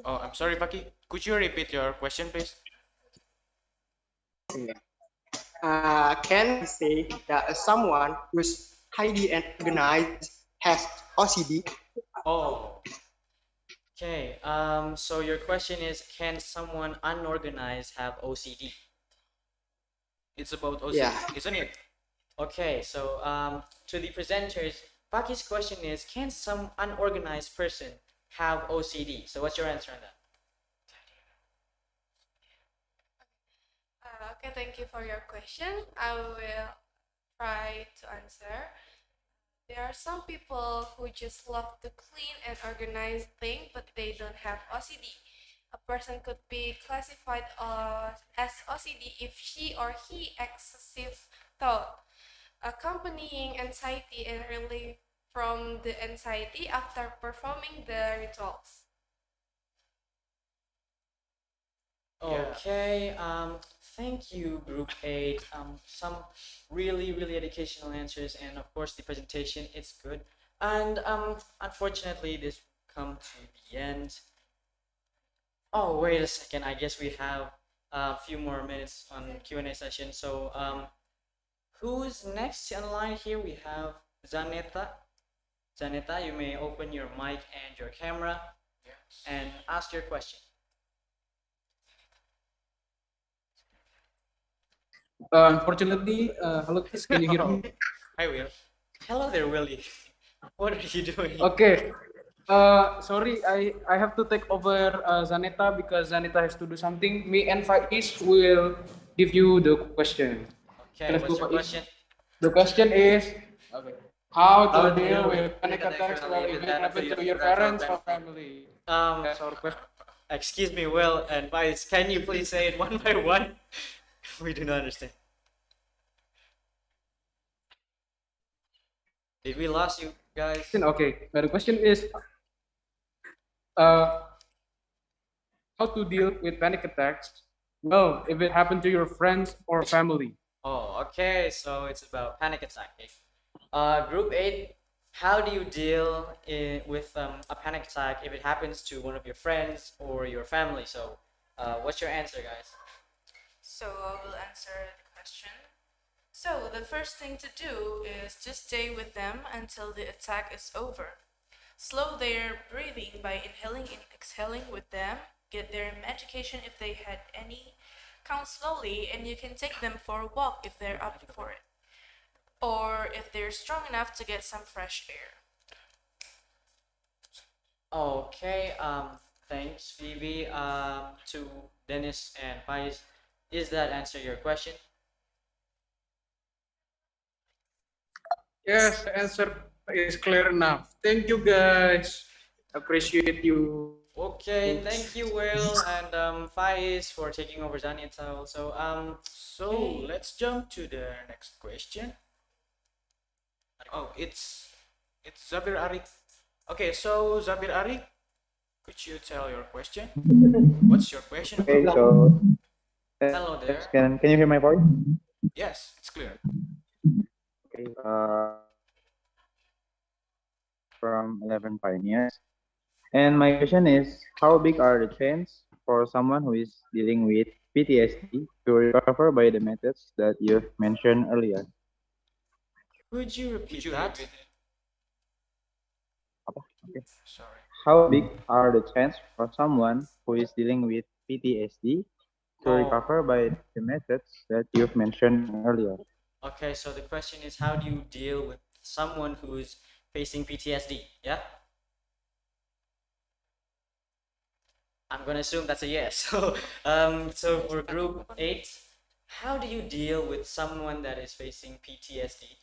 Oh, I'm sorry, Faki. Could you repeat your question, please? Can we say that someone who's tidy and organized has OCD? Oh, okay. So your question is, can someone unorganized have OCD? It's about OCD, Yeah. isn't it? Okay, so to the presenters, Paki's question is, can some unorganized person have OCD? So what's your answer on that? Okay, thank you for your question. I will try to answer. There are some people who just love to clean and organize things, but they don't have OCD. A person could be classified as OCD if she or he excessive thought, accompanying anxiety and relief from the anxiety after performing the rituals. Okay, thank you, Group 8. Some really educational answers, and of course, the presentation, it's good. And unfortunately, this come to the end. Oh, wait a second. I guess we have a few more minutes on Q&A session. So, who's next in line here? We have Zaneta. Zaneta, you may open your mic and your camera and ask your question. Unfortunately, hello guys, can you hear me? Hi, Will. Hello there, Willie. What are you doing? Okay. Sorry, I have to take over Zaneta because Zaneta has to do something. Me and Faiz will give you the question. Okay, what's your question? The question is, okay, how to deal with panic attacks while it happen to your parents or family? That's our question. Excuse me, Will and Vice, can you please say it one by one? We do not understand. Did we lost you guys? Okay, the question is, uh, how to deal with panic attacks? Well, if it happened to your friends or family. Oh, okay, so it's about panic attack. Group 8, how do you deal with a panic attack if it happens to one of your friends or your family? So, what's your answer, guys? So I will answer the question. So the first thing to do is just stay with them until the attack is over. Slow their breathing by inhaling and exhaling with them. Get their medication if they had any. Count slowly, and you can take them for a walk if they're up for it. Or if they're strong enough to get some fresh air. Okay, thanks, Phoebe. To Dennis and Pais, is that answer your question? Yes, the answer is clear enough. Thank you, guys. Appreciate you. Okay, thank you, Will and Faiz for taking over Zanita also. So let's jump to the next question. Oh, it's Zabir Arik. Okay, so Zabir Arik, could you tell your question? What's your question about? Okay, so hello there. can you hear my voice? Yes, it's clear. Okay. From 11 Pioneers. And my question is, how big are the chances for someone who is dealing with PTSD to recover by the methods that you've mentioned earlier? Could you repeat that? Okay. Sorry. How big are the chances for someone who is dealing with PTSD to recover by the methods that you've mentioned earlier? Okay, so the question is, how do you deal with someone who's facing PTSD? Yeah? I'm gonna assume that's a yes. So for group 8, how do you deal with someone that is facing PTSD?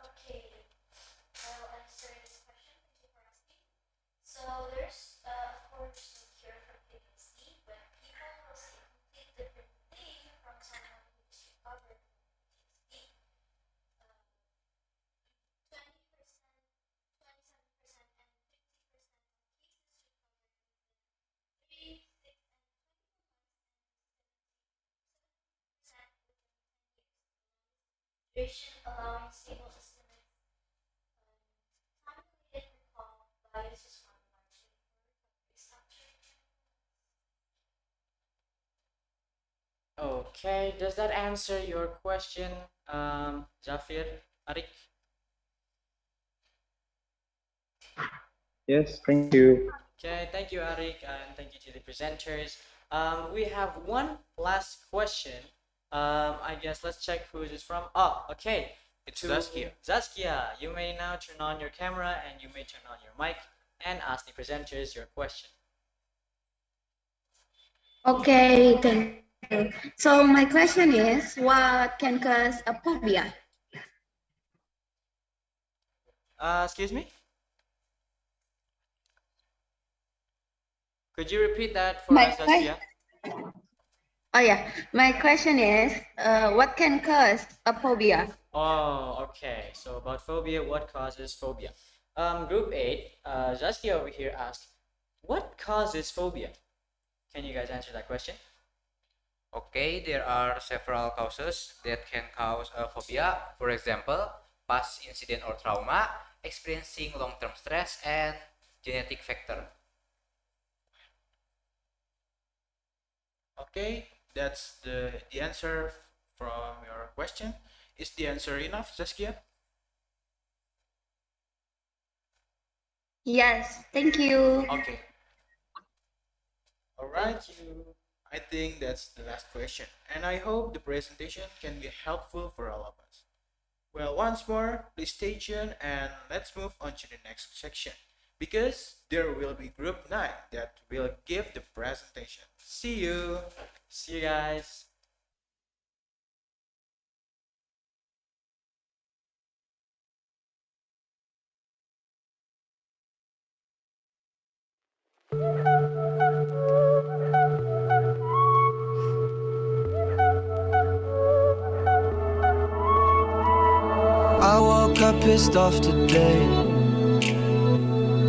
Okay, I'll answer this question. Thank you for asking. So there's, of course, no cure for PTSD, but people will say a complete different thing from someone who's recovered from PTSD. 20%, 27%, and 50% of cases recover within 3, 6, and 21 months, and 70% within 10 years. Duration allowing stable estimates. Time-related recall bias is one margin for recovery structure. Okay, does that answer your question, Zafir, Arik. Yes, thank you. Okay, thank you, Arik, and thank you to the presenters. We have one last question. I guess let's check who is from. Oh, okay. It's Zaskia. Zaskia, you may now turn on your camera and you may turn on your mic and ask the presenters your question. Okay, thank you. So my question is, what can cause a phobia? Excuse me? Could you repeat that for My us, Zaskia? Oh yeah, my question is, what can cause a phobia? Oh, okay. So about phobia, what causes phobia? Group 8, Zaskia over here asked, what causes phobia? Can you guys answer that question? Okay, there are several causes that can cause a phobia. For example, past incident or trauma, experiencing long-term stress, and genetic factor. Okay, that's the answer from your question. Is the answer enough, Zaskia? Yes, thank you. Okay. All right. I think that's the last question, and I hope the presentation can be helpful for all of us. Well, once more, please stay tuned and let's move on to the next section because there will be group 9 that will give the presentation. See you. See you guys. I woke up pissed off today,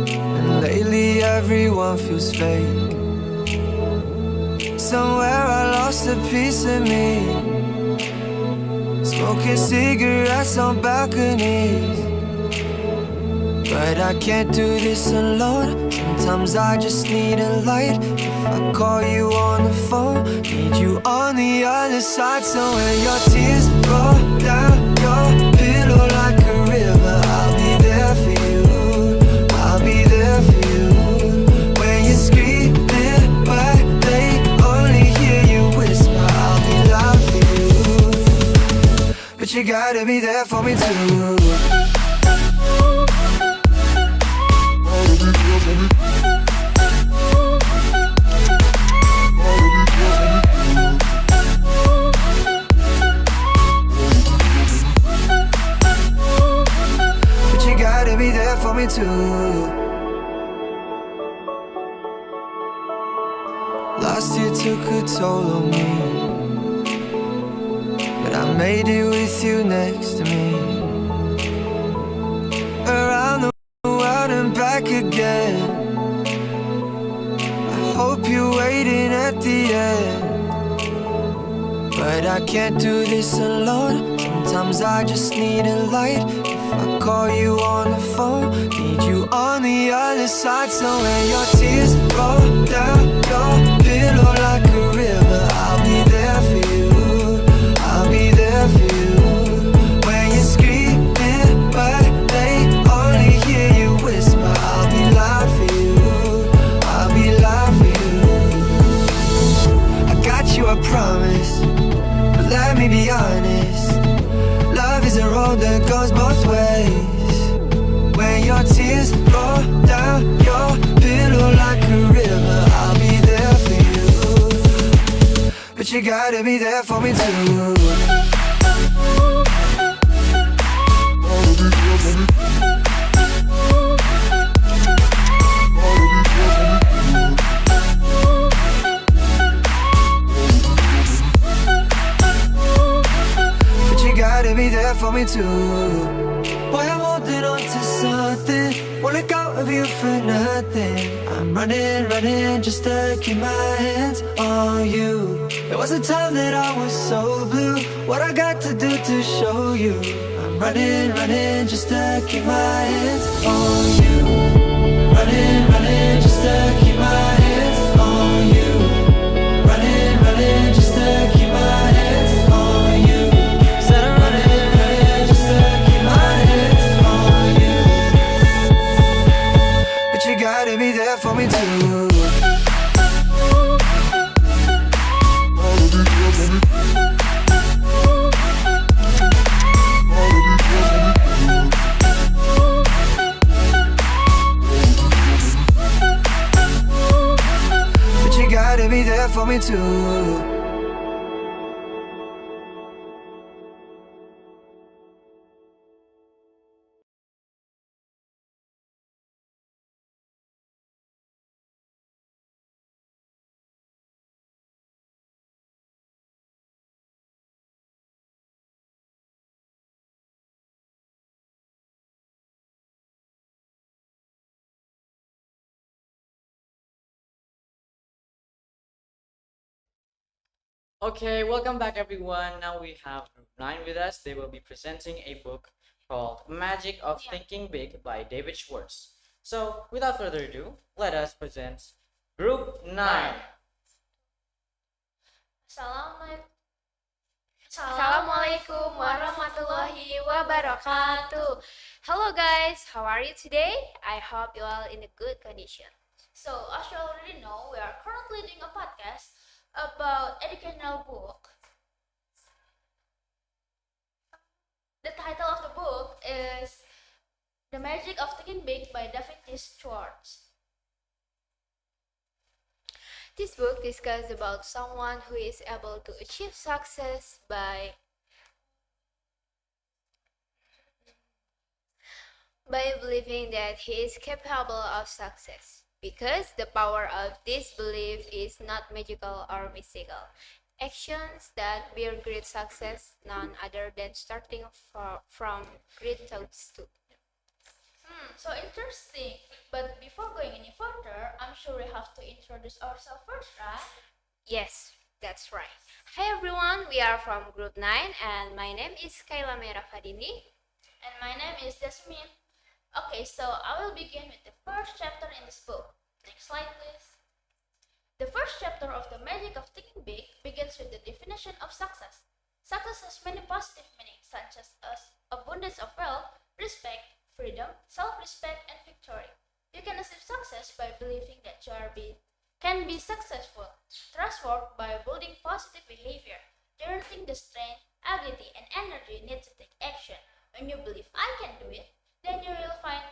and lately everyone feels fake. Somewhere I lost a piece of me, smoking cigarettes on balconies. But I can't do this alone. Sometimes I just need a light. If I call you on the phone, need you on the other side. So when your tears roll down your pillow like a river, I'll be there for you. I'll be there for you. When you're screaming but they only hear you whisper, I'll be loud for you. But you gotta be there for me too. But you gotta be there for me too. Last year took a toll on me, but I made it with you next to me. Around the world and back again. I hope you're waiting at the end. But I can't do this alone. Sometimes I just need a light. If I call you on the phone, need you on the other side. So when your tears roll down your pillow like a river, I'll be there for you. I'll be there for you. When you're screaming but they only hear you whisper, I'll be loud for you. I'll be loud for you. I got you, I promise. But let me be honest, love is a road that goes both ways. When your tears roll down your pillow like a river, I'll be there for you. But you gotta be there for me too. But you gotta be there for me too. Boy, I'm holding on to something. Won't let go of you for nothing. I'm running, running just to keep my hands on you. There was a time that I was so blue. What I got to do to show you? I'm running, running just to keep my hands on you. Running, running just to keep my hands on you. Running, running just to keep my hands on you. Said I'm running. me too. Okay, welcome back everyone. Now we have Group 9 with us. They will be presenting a book called Magic of Thinking Big by David Schwartz. So, without further ado, let us present Group 9. Assalamualaikum warahmatullahi wabarakatuh. Hello guys, how are you today? I hope you all in a good condition. So, as you already know, we are currently doing a podcast about educational book. The title of the book is The Magic of Thinking Big by David Schwartz. This book discusses about someone who is able to achieve success by believing that he is capable of success. Because the power of this belief is not magical or mystical. Actions that bear great success, none other than starting from great thoughts too. So interesting. But before going any further, I'm sure we have to introduce ourselves first, right? Yes, that's right. Hi everyone, we are from Group 9 and my name is Kayla Merafadini. And my name is Jasmine. Okay, so I will begin with the first chapter in this book. Next slide, please. The first chapter of The Magic of Thinking Big begins with the definition of success. Success has many positive meanings, such as abundance of wealth, respect, freedom, self-respect, and victory. You can achieve success by believing that you can be successful. Trust work by building positive behavior, developing the strength, ability, and energy needed to take action. When you believe I can do it, then you will find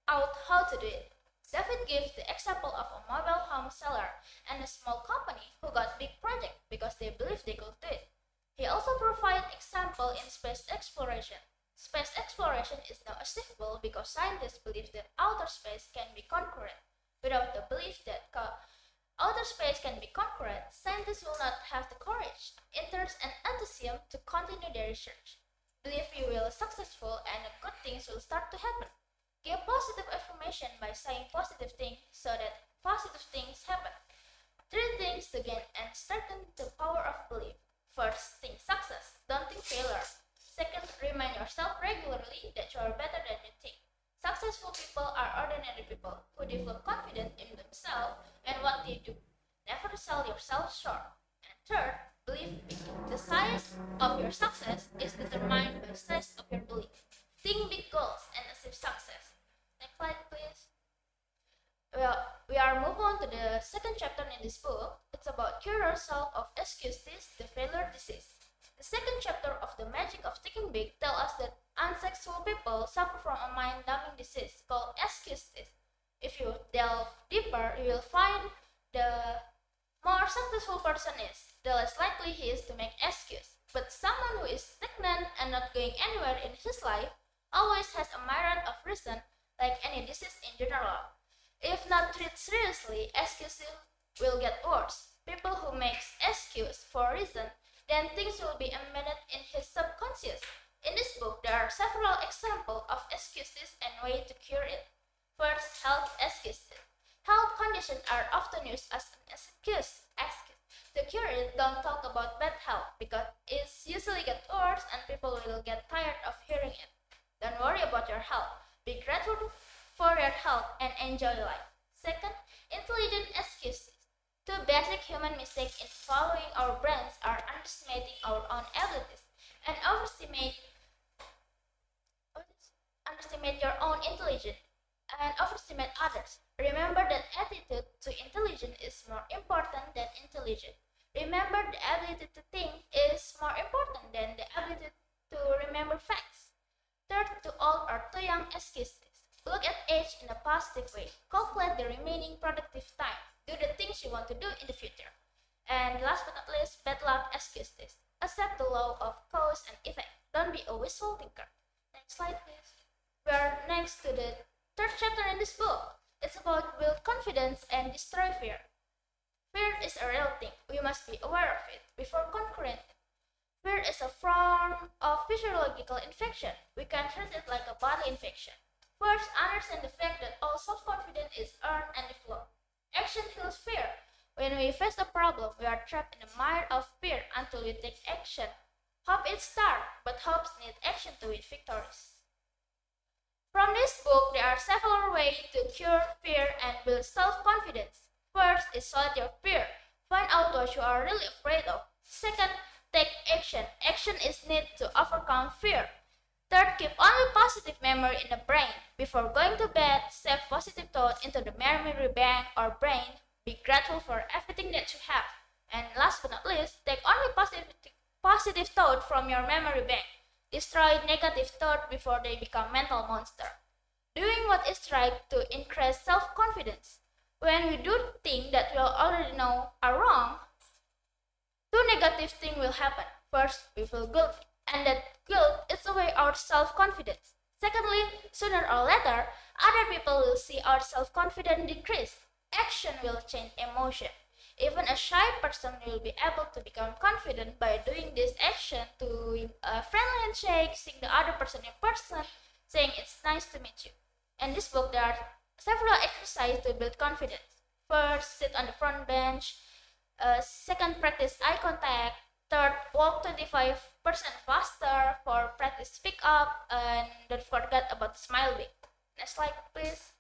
out how to do it. David gives the example of a mobile home seller and a small company who got big project because they believed they could do it. He also provides example in space exploration. Space exploration is now achievable because scientists believe that outer space can be conquered. Without the belief that outer space can be conquered, scientists will not have the courage, interest, and enthusiasm to continue their research. Believe you will be successful and good things will start to happen. Give positive affirmation by saying positive things so that positive things happen. 3 things to gain and strengthen the power of belief. First, think success, don't think failure. Second, remind yourself regularly that you are better than you think. Successful people are ordinary people who develop confidence in themselves and what they do. Never sell yourself short. And third, believe big. The size of your success is determined by the size of your belief. Think big goals and achieve success. Next slide, please. Well, we are moving on to the second chapter in this book. It's about cure yourself of excuses, the failure disease. The second chapter of The Magic of Thinking Big tells us that unsuccessful people suffer from a mind-numbing disease called excuses. If you delve deeper, you will find the more successful person is, the less likely he is to make excuse. But someone who is stagnant and not going anywhere in his life always has a myriad of reasons, like any disease in general. If not treated seriously, excuses will get worse. People who make excuse for a reason, then things will be embedded in his subconscious. In this book, there are several examples of excuses and ways to cure it. First, health excuses. Health conditions are often used as an excuse. To cure it, don't talk about bad health because it usually gets worse and people will get tired of hearing it. Don't worry about your health. Be grateful for your health and enjoy life. Second, intelligent excuses. 2 basic human mistakes in following our brains are underestimating our own abilities and overestimate your own intelligence and overestimate others. Remember that attitude to intelligence is more important than intelligence. Remember the ability to think is more important than the ability to remember facts. Third, too old or too young excuses. Look at age in a positive way. Calculate the remaining productive time. Do the things you want to do in the future. And And last but not least, bad luck excuse this. Accept the law of cause and effect. Don't be a wishful thinker. Next slide, please. We are next to the third chapter in this book. It's about build confidence and destroy fear. Fear is a real thing. We must be aware of it before conquering it. Fear is a form of physiological infection. We can treat it like a body infection. First, understand the fact that all self-confidence is earned and developed. Action heals fear. When we face a problem, we are trapped in a mire of fear until we take action. Hope is start, but hopes need action to win victories. From this book, there are several ways to cure fear and build self-confidence. First is solve your fear. Find out what you are really afraid of. Second, take action. Action is needed to overcome fear. Third, keep only positive memory in the brain. Before going to bed, save positive thought into the memory bank or brain. Be grateful for everything that you have. And last but not least, take only positive thought from your memory bank. Destroy negative thought before they become mental monster. Doing what is right to increase self-confidence. When we do things that we already know are wrong, two negative things will happen. First, we feel guilty, and that guilt is away our self-confidence. Secondly, sooner or later, other people will see our self-confidence decrease. Action will change emotion. Even a shy person will be able to become confident by doing this action, doing a friendly handshake, seeing the other person in person, saying it's nice to meet you. In this book, there are several exercises to build confidence. First, sit on the front bench. Second, practice eye contact. Third, walk 25% faster. For practice speak up. And don't forget about the smile big. Next slide, please.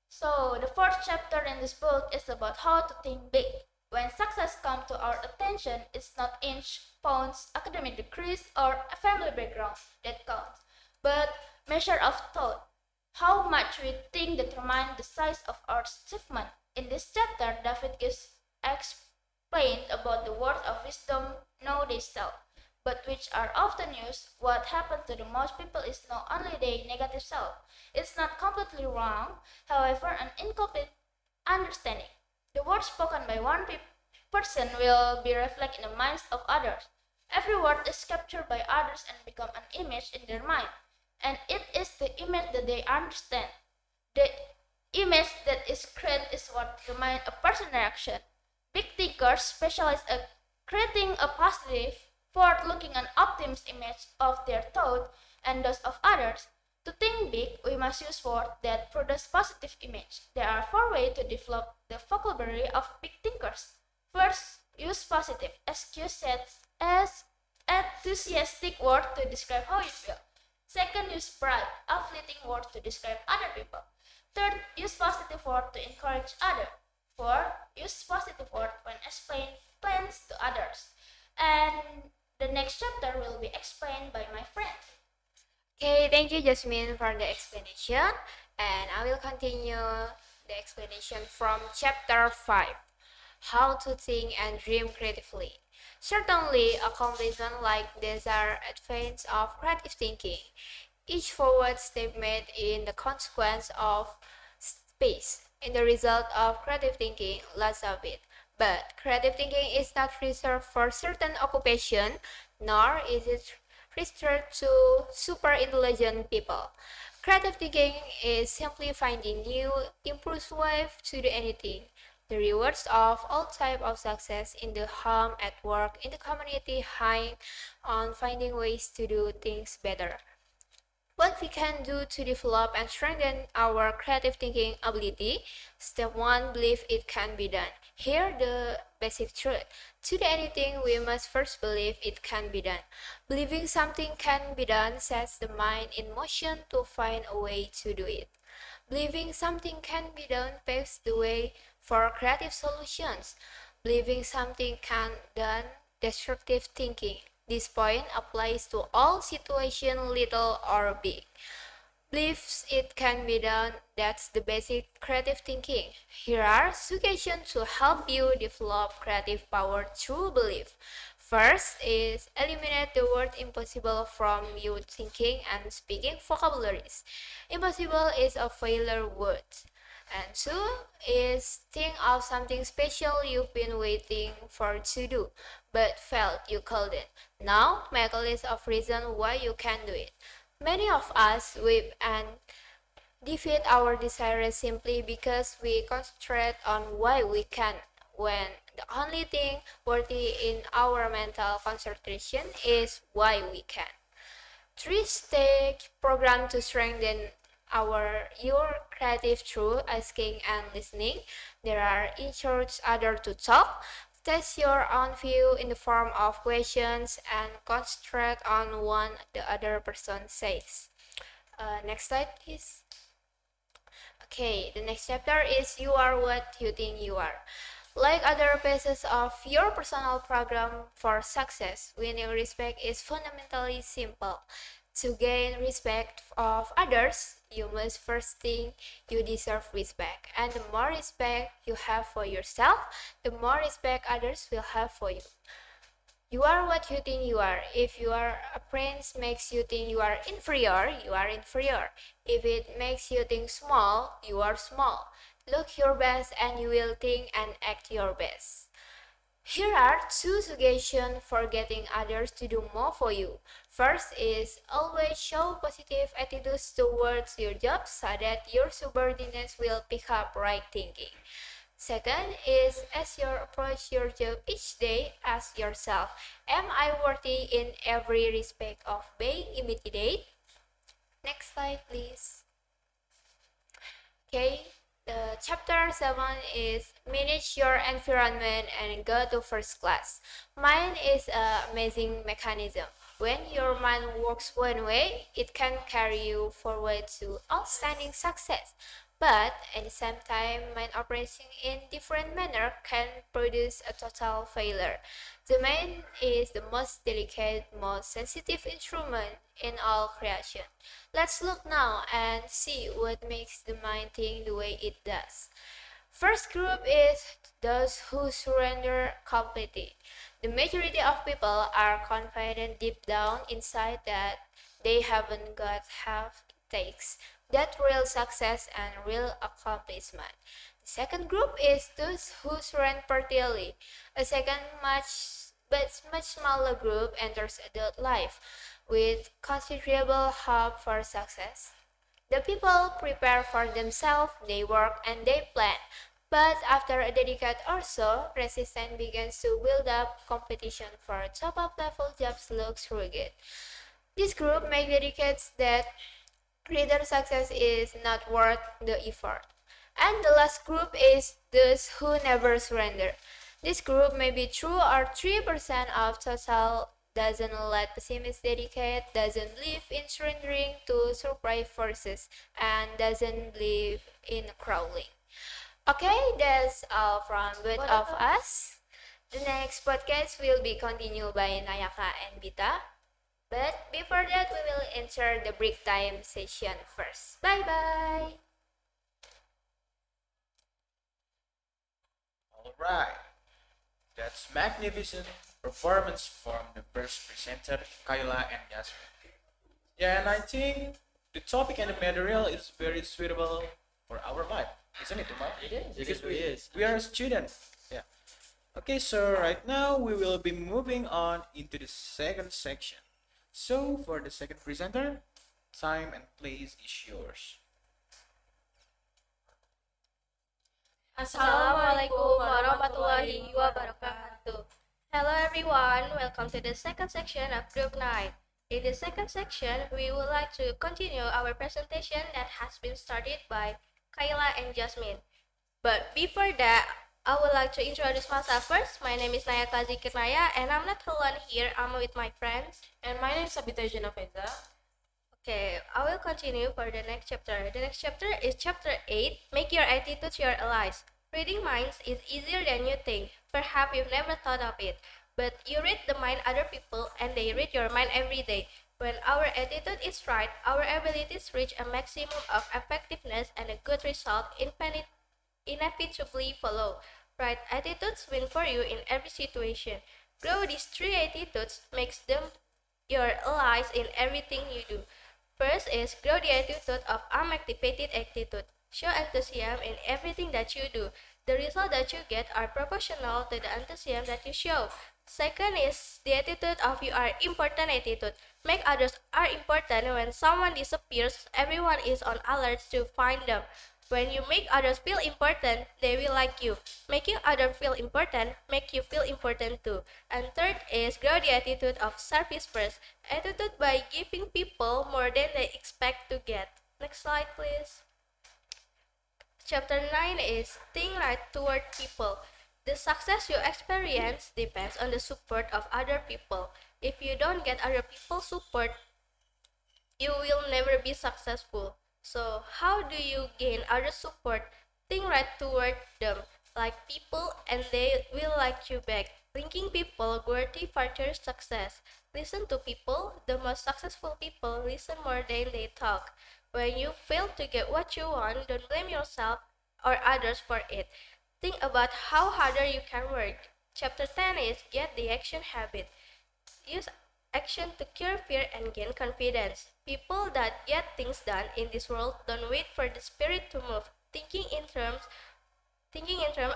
So, the fourth chapter in this book is about how to think big. When success comes to our attention, it's not inch, pounds, academic degrees, or a family background that counts, but measure of thought. How much we think determines the size of our achievement. In this chapter, David gives explained about the words of wisdom know they self, but which are often used. What happens to the most people is not only their negative self. It's not completely wrong, however, an incomplete understanding. The words spoken by one person will be reflected in the minds of others. Every word is captured by others and become an image in their mind, and it is the image that they understand. The image that is created is what determines a person's reaction. Big thinkers specialize in creating a positive, forward-looking and optimistic image of their thought and those of others. To think big, we must use words that produce positive image. There are 4 ways to develop the vocabulary of big thinkers. First, use positive, as enthusiastic word to describe how you feel. Second, use bright, uplifting word to describe other people. Third, use positive word to encourage others. Fourth, use positive word when explaining plans to others. And the next chapter will be explained by my friend. Okay, thank you, Jasmine, for the explanation. And I will continue the explanation from chapter 5, How to Think and Dream Creatively. Certainly, accomplishments like these are advance of creative thinking. Each forward step made in the consequence of space. In the result of creative thinking, lots of it. But creative thinking is not reserved for certain occupation, nor is it restricted to super intelligent people. Creative thinking is simply finding new, improved ways to do anything. The rewards of all types of success in the home, at work, in the community hang on finding ways to do things better. What we can do to develop and strengthen our creative thinking ability? Step 1, believe it can be done. Here the basic truth. To do anything, we must first believe it can be done. Believing something can be done sets the mind in motion to find a way to do it. Believing something can be done paves the way for creative solutions. Believing something can be done, destructive thinking. This point applies to all situations, little or big. Believes it can be done, that's the basic creative thinking. Here are suggestions to help you develop creative power through belief. First is eliminate the word impossible from your thinking and speaking vocabularies. Impossible is a failure word. And two is think of something special you've been waiting for to do, but felt you couldn't. Now make a list of reasons why you can do it. Many of us weep and defeat our desires simply because we concentrate on why we can, when the only thing worthy in our mental concentration is why we can. Three-stage program to strengthen your creative through asking and listening. There are encourage others to talk. Test your own view in the form of questions and concentrate on what the other person says. Next slide, please. Okay, the next chapter is You Are What You Think You Are. Like other pieces of your personal program for success, winning respect is fundamentally simple. To gain respect of others, you must first think you deserve respect. And the more respect you have for yourself, the more respect others will have for you. You are what you think you are. If your appearance makes you think you are inferior, you are inferior. If it makes you think small, you are small. Look your best and you will think and act your best. Here are two suggestions for getting others to do more for you. First is always show positive attitudes towards your job so that your subordinates will pick up right thinking. Second is as you approach your job each day, ask yourself, am I worthy in every respect of being immediate? Next slide, please. Okay, the chapter 7 is manage your environment and go to first class. Mind is an amazing mechanism. When your mind works one way, it can carry you forward to outstanding success. But at the same time, mind operating in different manner can produce a total failure. The mind is the most delicate, most sensitive instrument in all creation. Let's look now and see what makes the mind think the way it does. First group is those who surrender completely. The majority of people are confident deep down inside that they haven't got half it takes. That real success and real accomplishment. The second group is those who surrender partially. A second much smaller group enters adult life with considerable hope for success. The people prepare for themselves, they work and they plan. But after a decade or so, resistance begins to build up. Competition for top level jobs looks rugged. This group makes dedicates that greater success is not worth the effort. And the last group is those who never surrender. This group may be 2 or 3% of total, doesn't let pessimists dedicate, doesn't believe in surrendering to surprise forces, and doesn't believe in crawling. Okay, that's all from both of us. The next podcast will be continued by Nayaka and Bita. But before that, we will enter the break time session first. Bye bye. Alright, that's magnificent performance from the first presenter, Kayla and Yasmin. Yeah, and I think the topic and the material is very suitable for our life, isn't it, Umar? It is. Because It is. we are a student. Yeah. Okay, so right now we will be moving on into the second section. So for the second presenter, time and place is yours. Assalamualaikum warahmatullahi wabarakatuh. Hello everyone, welcome to the second section of Group 9. In the second section, we would like to continue our presentation that has been started by Kayla and Jasmine. But before that, I would like to introduce myself first. My name is Naya Kazikirnaya and I'm not alone here, I'm with my friends. And my name is Sabita Genoveza. Okay, I will continue for the next chapter. The next chapter is chapter 8, Make Your Attitudes Your Allies. Reading minds is easier than you think. Perhaps you've never thought of it, but you read the mind other people and they read your mind every day. When our attitude is right, our abilities reach a maximum of effectiveness and a good result inevitably follow. Right attitudes win for you in every situation. Grow these three attitudes makes them your allies in everything you do. First is grow the attitude of unmotivated attitude. Show enthusiasm in everything that you do. The results that you get are proportional to the enthusiasm that you show. Second is the attitude of you are important attitude. Make others are important. When someone disappears, everyone is on alert to find them. When you make others feel important, they will like you. Making others feel important make you feel important too. And third is grow the attitude of service first. Attitude by giving people more than they expect to get. Next slide, please. Chapter 9 is think right toward people. The success you experience depends on the support of other people. If you don't get other people's support, you will never be successful. So, how do you gain other support? Think right toward them, like people, and they will like you back. Thinking people worthy for your success. Listen to people. The most successful people listen more than they talk. When you fail to get what you want, don't blame yourself or others for it. Think about how harder you can work. Chapter 10 is get the action habit. Use action to cure fear and gain confidence. People that get things done in this world don't wait for the spirit to move. Thinking in terms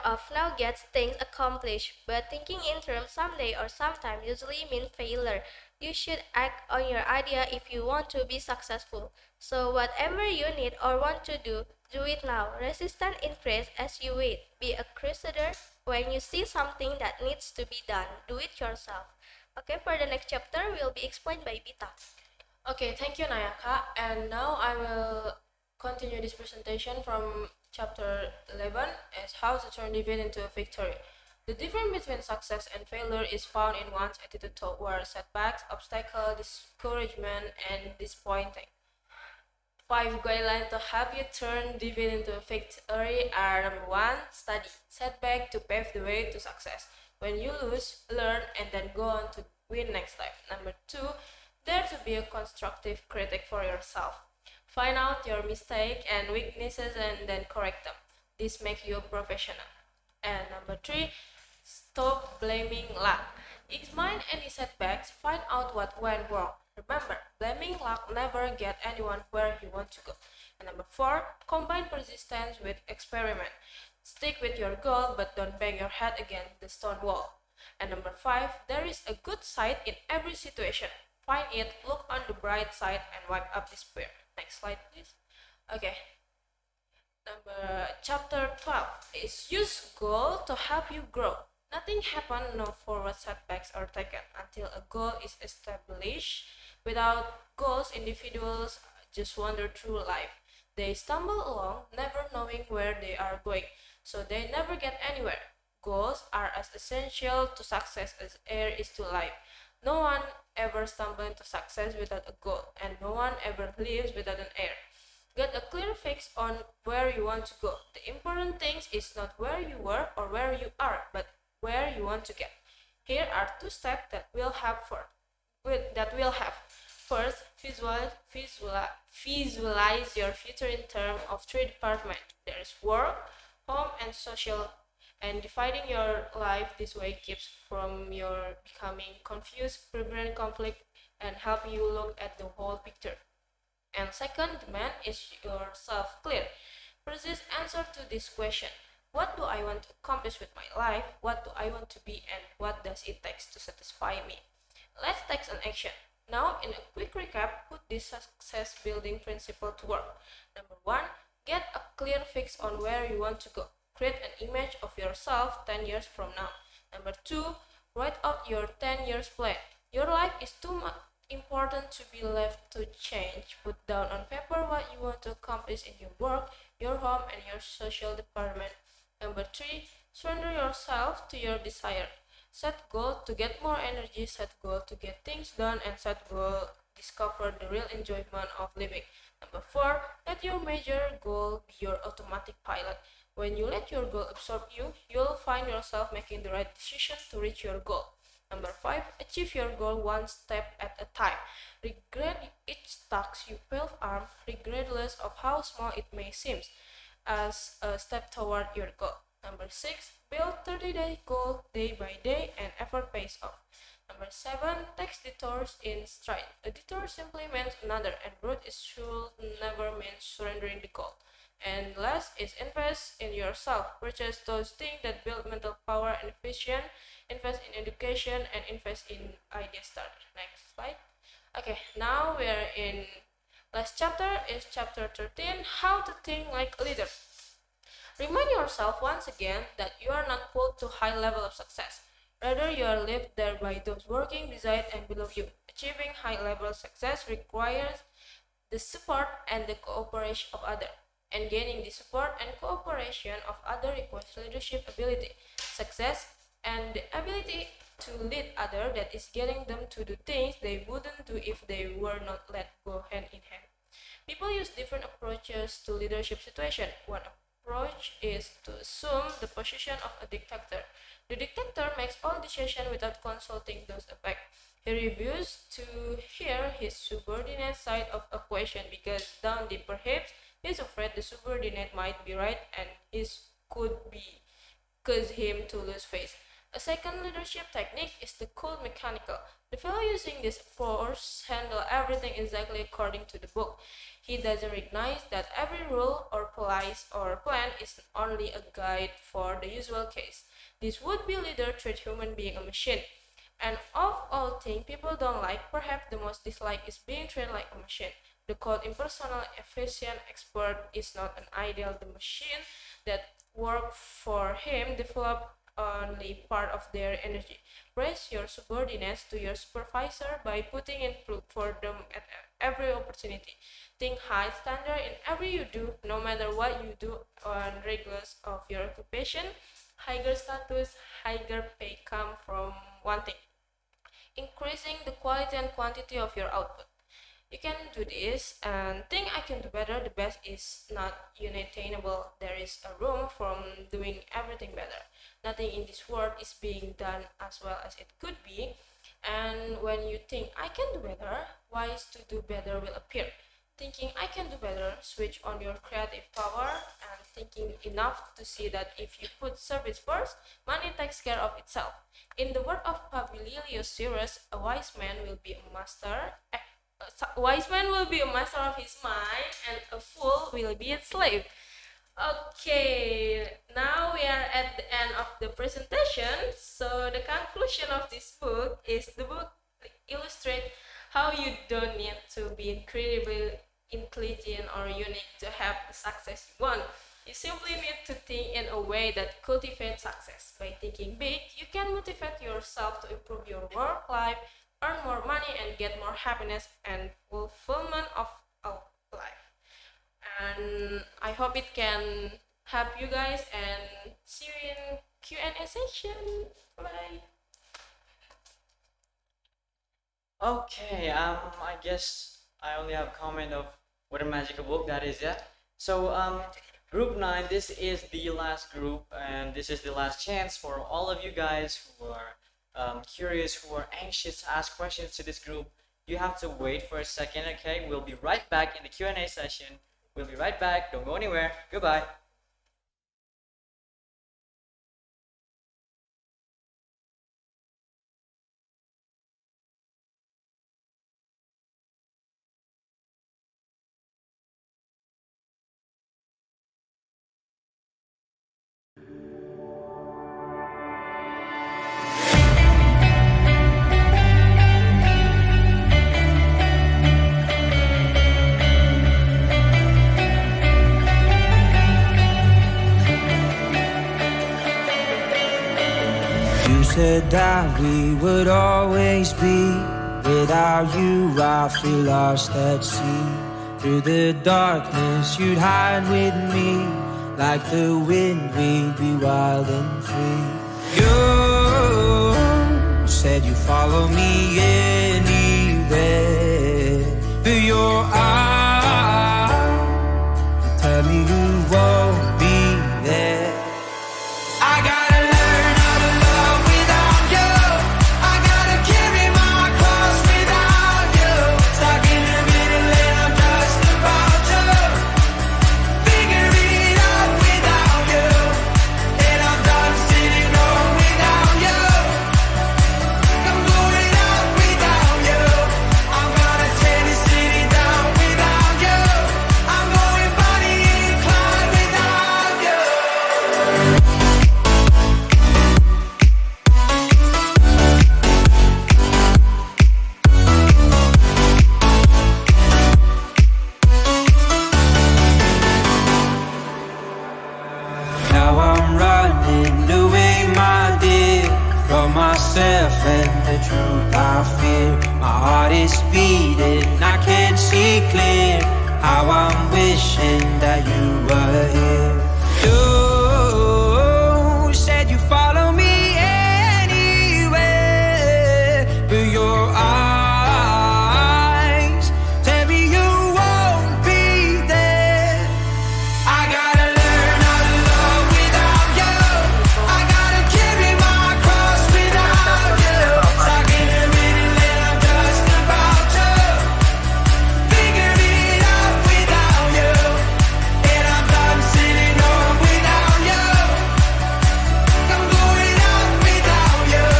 of now gets things accomplished, but thinking in terms someday or sometime usually means failure. You should act on your idea if you want to be successful. So whatever you need or want to do it now. Resistance increases as you wait. Be a crusader. When you see something that needs to be done, do it yourself. Okay, for the next chapter will be explained by Bita. Okay, thank you Nayaka. And now I will continue this presentation from chapter 11 as how to turn defeat into a victory. The difference between success and failure is found in one's attitude toward setbacks, obstacles, discouragement, and disappointing. 5 guidelines to help you turn defeat into a victory are number 1, study. Setback to pave the way to success. When you lose, learn and then go on to win next time. Number 2, dare to be a constructive critic for yourself. Find out your mistakes and weaknesses and then correct them. This makes you a professional. And number 3, stop blaming luck. Examine any setbacks, find out what went wrong. Remember, blaming luck never get anyone where you want to go. And number 4, combine persistence with experiment. Stick with your goal but don't bang your head against the stone wall. And number 5, there is a good side in every situation. Find it, look on the bright side and wipe up despair. Next slide please. Okay. Chapter 12 is use goal to help you grow. Nothing happens, no forward setbacks are taken until a goal is established. Without goals, individuals just wander through life. They stumble along, never knowing where they are going, so they never get anywhere. Goals are as essential to success as air is to life. No one ever stumbles into success without a goal, and no one ever lives without an air. Get a clear fix on where you want to go. The important thing is not where you were or where you are, but where you want to get. Here are 2 steps that will help First, visualize your future in terms of 3 departments. There is work, home, and social. And dividing your life this way keeps from your becoming confused, prevent conflict, and help you look at the whole picture. And second demand is yourself clear. Precise answer to this question. What do I want to accomplish with my life? What do I want to be and what does it take to satisfy me? Let's take an action. Now, in a quick recap, put this success building principle to work. Number 1, get a clear fix on where you want to go. Create an image of yourself 10 years from now. Number 2, write out your 10 years plan. Your life is too important to be left to change. Put down on paper what you want to accomplish in your work, your home, and your social department. Number 3, surrender yourself to your desire. Set goal to get more energy, set goal to get things done, and set goal discover the real enjoyment of living. Number 4, let your major goal be your automatic pilot. When you let your goal absorb you, you'll find yourself making the right decision to reach your goal. Number 5, achieve your goal one step at a time. Regret each task you perform, regardless of how small it may seem, as a step toward your goal. Number 6, build 30-day goal day by day and effort pays off. Number 7, take detours in stride. A detour simply means another, and growth should never mean surrendering the goal. And last is invest in yourself. Purchase those things that build mental power and efficient. Invest in education and invest in idea starter. Next slide. Okay, now we are in last chapter is chapter 13, how to think like a leader. Remind yourself once again that you are not pulled to high level of success. Rather, you are lifted there by those working beside and below you. Achieving high level success requires the support and the cooperation of others. And gaining the support and cooperation of others requires leadership ability, success, and the ability to lead others, that is getting them to do things they wouldn't do if they were not let go hand in hand. People use different approaches to leadership situation. One approach is to assume the position of a dictator. The dictator makes all decisions without consulting those affected. He refuses to hear his subordinate side of a question because down deep perhaps he is afraid the subordinate might be right and his could be cause him to lose face. A second leadership technique is the cool mechanical. The fellow using this approach handle everything exactly according to the book. He doesn't recognize that every rule or policy or plan is only a guide for the usual case. This would-be leader treats human being a machine. And of all things people don't like, perhaps the most disliked is being treated like a machine. The cold, impersonal, efficient expert is not an ideal. The machine that work for him develop only part of their energy. Praise your subordinates to your supervisor by putting in proof for them at every opportunity. Think high standard in every you do, no matter what you do on regardless of your occupation. Higher status, higher pay come from one thing: increasing the quality and quantity of your output. You can do this and think I can do better. The best is not unattainable. There is a room from doing everything better. Nothing in this world is being done as well as it could be. And when you think I can do better, ways to do better will appear. Thinking I can do better, switch on your creative power and thinking enough to see that if you put service first, money takes care of itself. In the word of Pabililius Cyrus, a wise man will be a master of his mind, and a fool will be its slave. Okay, now we are at the end of the presentation. So the conclusion of this book is the book illustrates how you don't need to be incredibly intelligent or unique to have the success you want. You simply need to think in a way that cultivates success. By thinking big, you can motivate yourself to improve your work life, earn more money, and get more happiness and fulfillment of life. And I hope it can help you guys, and see you in Q&A session. Bye. Okay, I guess I only have a comment of what a magical book that is, yeah? So, group 9, this is the last group, and this is the last chance for all of you guys who are curious, who are anxious to ask questions to this group. You have to wait for a second, okay? We'll be right back in the Q&A session. We'll be right back. Don't go anywhere. Goodbye. You said that we would always be. Without you, I feel lost at sea. Through the darkness, you'd hide with me. Like the wind, we'd be wild and free. You said you'd follow me anywhere. Through your eyes, tell me you won't be there. I gotta learn how to love without you. I gotta carry my cross without you. Stuck in the middle and I'm just about to figure it out without you. And I'm done sitting home without you. I'm going out without you. heart is beating, I can't see clear how I'm wishing that you were here. You said you follow me anywhere, but your eyes tell me you won't be there. I gotta learn how to love without you. I gotta carry my cross without you. Stuck in a minute and I'm just about to figure it out without you. And I'm done sitting home without you. I'm going out without you.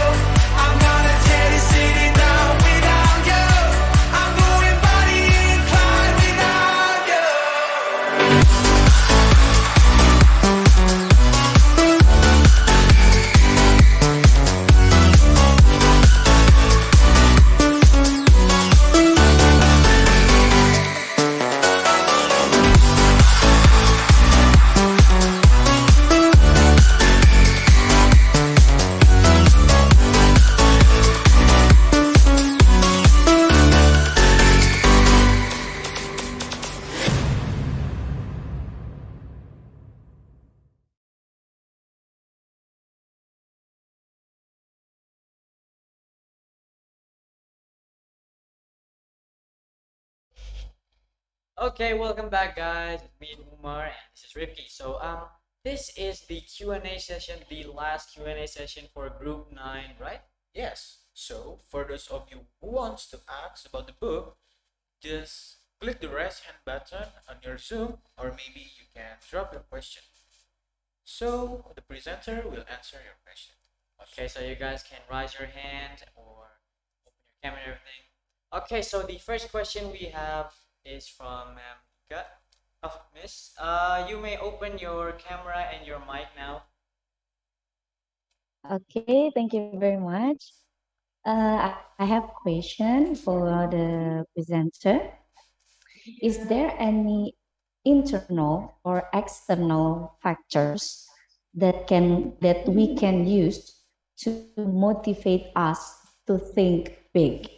I'm gonna tell you sitting down without you. I'm going body inclined without you. Okay, welcome back, guys. It's me, Umar, and this is Ricky. So, this is the Q&A session, the last Q&A session for Group 9, right? Yes. So, for those of you who wants to ask about the book, just click the raise hand button on your Zoom, or maybe you can drop your question. So, the presenter will answer your question. Okay, so you guys can raise your hand or open your camera and everything. Okay, so the first question we have is from Ika. Oh, Miss, you may open your camera and your mic now. Okay, thank you very much. I have a question for the presenter. Is there any internal or external factors that we can use to motivate us to think big?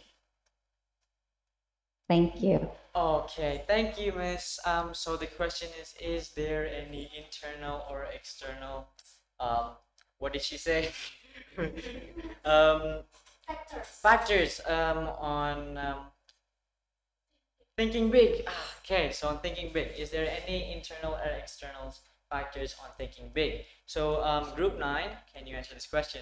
Thank you. Okay, thank you, Miss. So the question is there any internal or external, what did she say? um, factors on thinking big. Okay, so on thinking big, is there any internal or external factors on thinking big? So, Group 9, can you answer this question?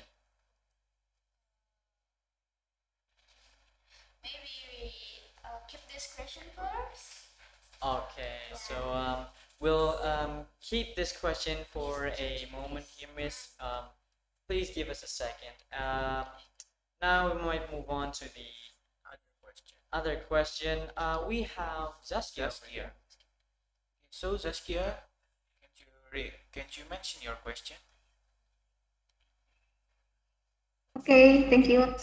Maybe we keep this question first. Okay, so we'll keep this question for a moment here, Miss. Please give us a second. Now we might move on to the other question. We have Zaskia over here. So, Zaskia, can you mention your question? Okay, thank you.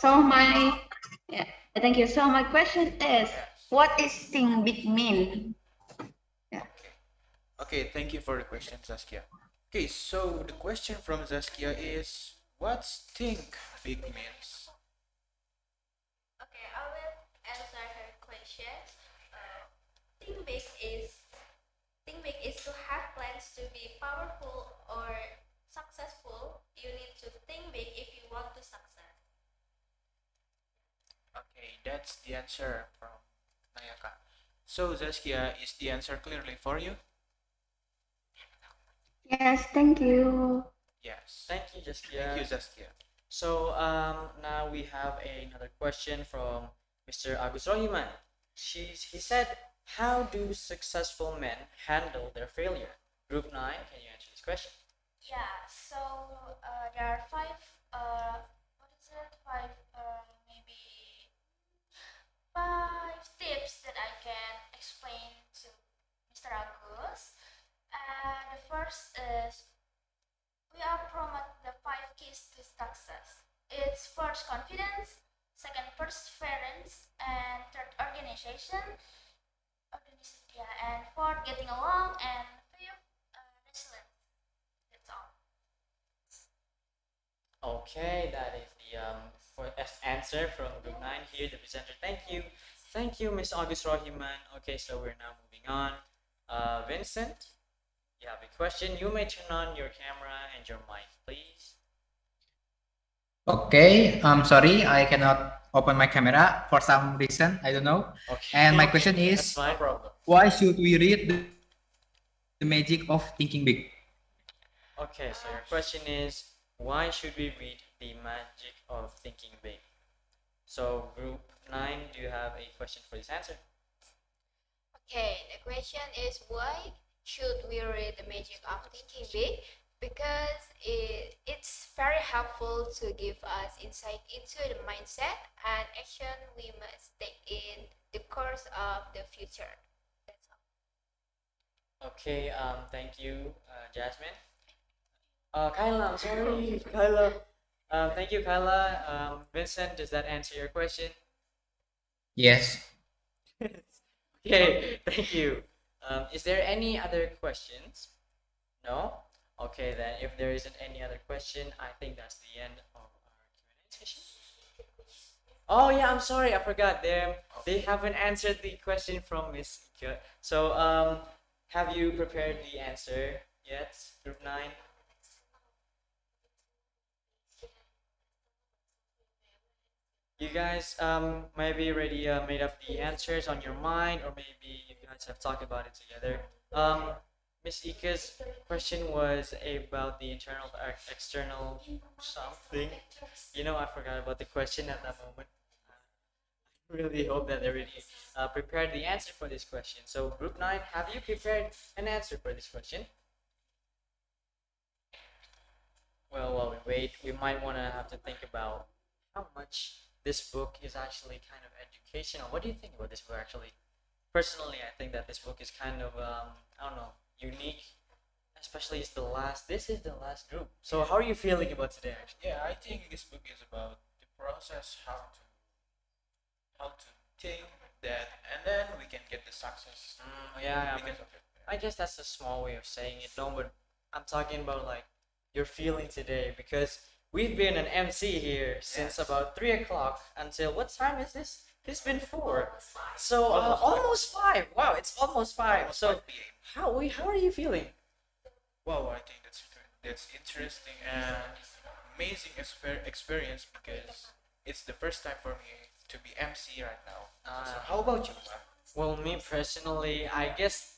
Yeah, thank you. So my question is, what is think big mean? Okay, thank you for the question, Zaskia. Okay, so the question from Zaskia is, what's think big means? Okay, I will answer her question. Think big is to have plans to be powerful or successful. You need to think big if you want to succeed. Okay, that's the answer from Nayaka. So, Zaskia, is the answer clearly for you? Yes, thank you. Yes. Thank you, Zaskia. Thank you, Zaskia. So now we have another question from Mr. Agus Rohiman. He said, how do successful men handle their failure? Group 9, can you answer this question? Yeah, so there are five, what is it? Maybe 5 tips that I can explain to Mr. Agus. The first is we are promote the 5 keys to success. It's first confidence, second perseverance, and third organization, and fourth getting along, and fifth resilience. That's all. Okay, that is the for answer from group 9 here, the presenter. Thank you, Miss August Rohiman. Okay, so we're now moving on. Vincent, you have a question. You may turn on your camera and your mic, please. Okay, I'm sorry, I cannot open my camera for some reason, I don't know. Okay. And my question That's is, fine. No problem. why should we read the magic of thinking big? Okay, so your question is, why should we read The Magic of Thinking Big? So, group 9, do you have a question for this answer? Okay, the question is why should we read The Magic of Thinking Big? Because it's very helpful to give us insight into the mindset and action we must take in the course of the future. That's all. Okay, thank you, Jasmine. Kyla, I'm sorry, Kyla. Thank you, Kyla. Vincent, does that answer your question? Yes. Okay, thank you. Is there any other questions? No? Okay, then if there isn't any other question, I think that's the end of our Q&A session. Oh yeah, I'm sorry, I forgot. They haven't answered the question from Miss Ika. So have you prepared the answer yet, Group 9? You guys maybe already made up the answers on your mind, or maybe you guys have talked about it together. Miss Ika's question was about the internal or external something. You know, I forgot about the question at that moment. I really hope that everybody prepared the answer for this question. So, Group 9, have you prepared an answer for this question? Well, while we wait, we might want to have to think about how much this book is actually kind of educational. What do you think about this book actually? Personally, I think that this book is kind of, I don't know, unique. Especially this is the last group. So how are you feeling about today actually? Yeah, I think this book is about the process, how to think that, and then we can get the success. Yeah, because of it. I guess that's a small way of saying it. No, but I'm talking about like your feeling today because we've been an MC here since about 3 o'clock until what time is this? It's been 4. So almost 5. Wow, it's almost 5. Almost So 5 p.m. how are you feeling? Wow, I think that's interesting and amazing experience because it's the first time for me to be MC right now. So how about you, Mark? Well, me personally, I guess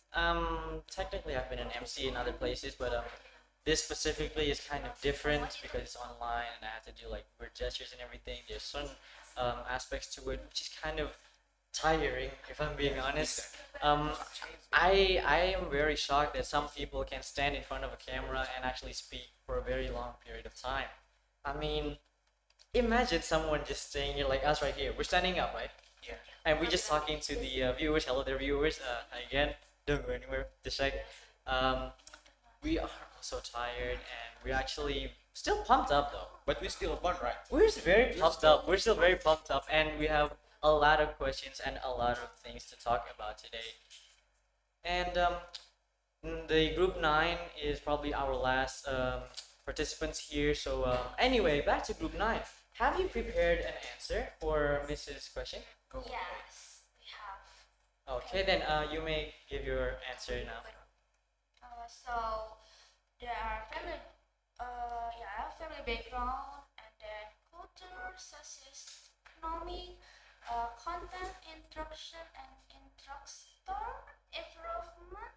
technically I've been an MC in other places, but this specifically is kind of different because it's online and I have to do like weird gestures and everything. There's certain aspects to it which is kind of tiring, if I'm being honest. I am very shocked that some people can stand in front of a camera and actually speak for a very long period of time. I mean, imagine someone just staying here like us right here. We're standing up, right? Yeah. And we're just talking to the viewers. Hello there, viewers. Again, don't go anywhere. Just like, we are so tired and we're actually still pumped up though. But we still fun, right? We're very pumped up. We're still very pumped up, and we have a lot of questions and a lot of things to talk about today. And the group 9 is probably our last participants here. So anyway, back to group 9. Have you prepared an answer for Mrs. question? Yes, we have. Okay, then you may give your answer now. So there are family background, and then culture, success, economy, content, instruction, and instructor, improvement,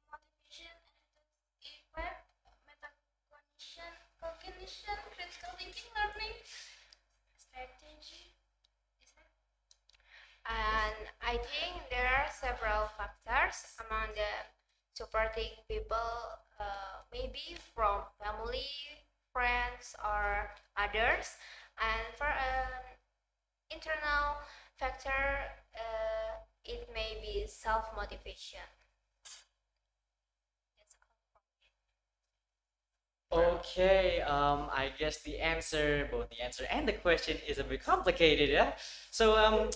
motivation, and effect, cognition, critical thinking, learning, strategy. And I think there are several factors among them supporting people, maybe from family, friends, or others. And for an internal factor, it may be self-motivation. Okay, I guess both the answer and the question is a bit complicated, yeah? So,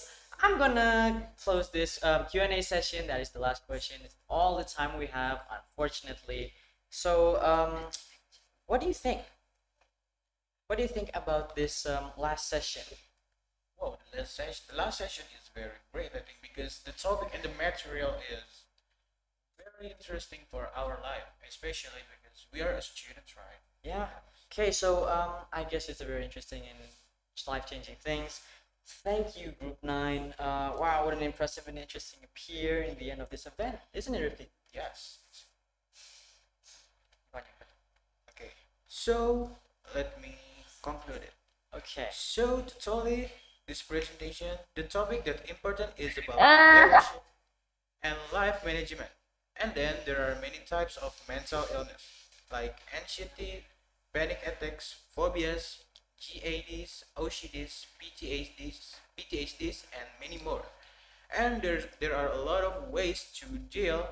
I'm gonna close this Q&A session. That is the last question. It's all the time we have, unfortunately. So, what do you think? What do you think about this last session? Well, the last session is very great, I think, because the topic and the material is very interesting for our life, especially because we are a student, right? Yeah. Okay, so I guess it's a very interesting and life-changing things. Thank you, Group 9. Wow, what an impressive and interesting appear in the end of this event, isn't it, Ricky? Yes. Okay, so let me conclude it. Okay. So to totally this presentation, the topic that important is about Ah. leadership and life management. And then there are many types of mental illness, like anxiety, panic attacks, phobias, GADs, OCDs, PTSDs, and many more. And there are a lot of ways to deal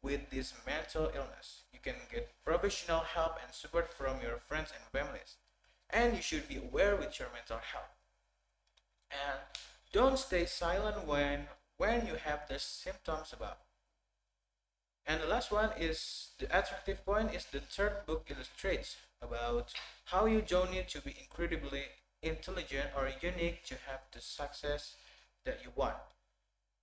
with this mental illness. You can get professional help and support from your friends and families. And you should be aware with your mental health. And don't stay silent when you have the symptoms about. And the last one is the attractive point is the third book illustrates about how you don't need to be incredibly intelligent or unique to have the success that you want.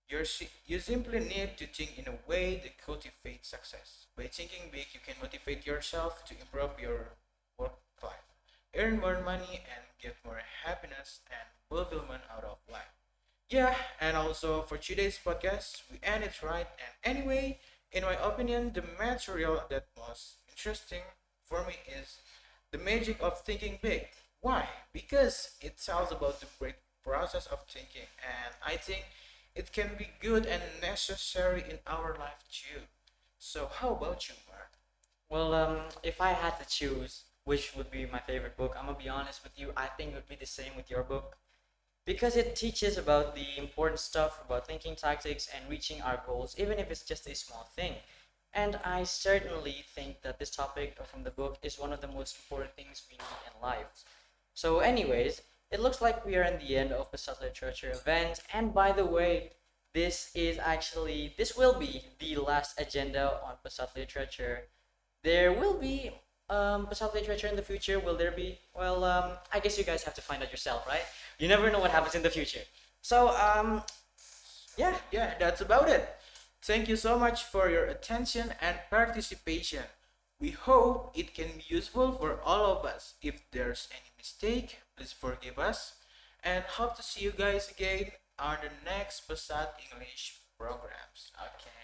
You simply need to think in a way that cultivates success. By thinking big, you can motivate yourself to improve your work life, earn more money, and get more happiness and fulfillment out of life. Yeah, and also for today's podcast, we end it right. And anyway, in my opinion, the material that most interesting for me is the magic of thinking big. Why? Because it tells about the great process of thinking, and I think it can be good and necessary in our life too. So, how about you, Mark? Well, if I had to choose which would be my favorite book, I'm gonna be honest with you. I think it would be the same with your book because it teaches about the important stuff about thinking tactics and reaching our goals, even if it's just a small thing. And I certainly think that this topic from the book is one of the most important things we need in life. So, anyways, it looks like we are in the end of the Pesat Literature event. And by the way, this will be the last agenda on Pesat Literature. There will be Pesat Literature in the future. Will there be? Well, I guess you guys have to find out yourself, right? You never know what happens in the future. So, Yeah, that's about it. Thank you so much for your attention and participation. We hope it can be useful for all of us. If there's any mistake, please forgive us. And hope to see you guys again on the next Pesat English programs. Okay.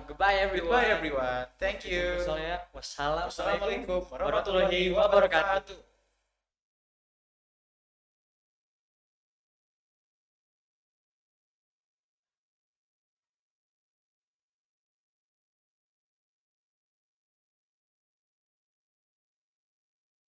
Goodbye everyone. Goodbye everyone. Thank you. Wassalamualaikum Wassalamualaikum warahmatullahi wabarakatuh.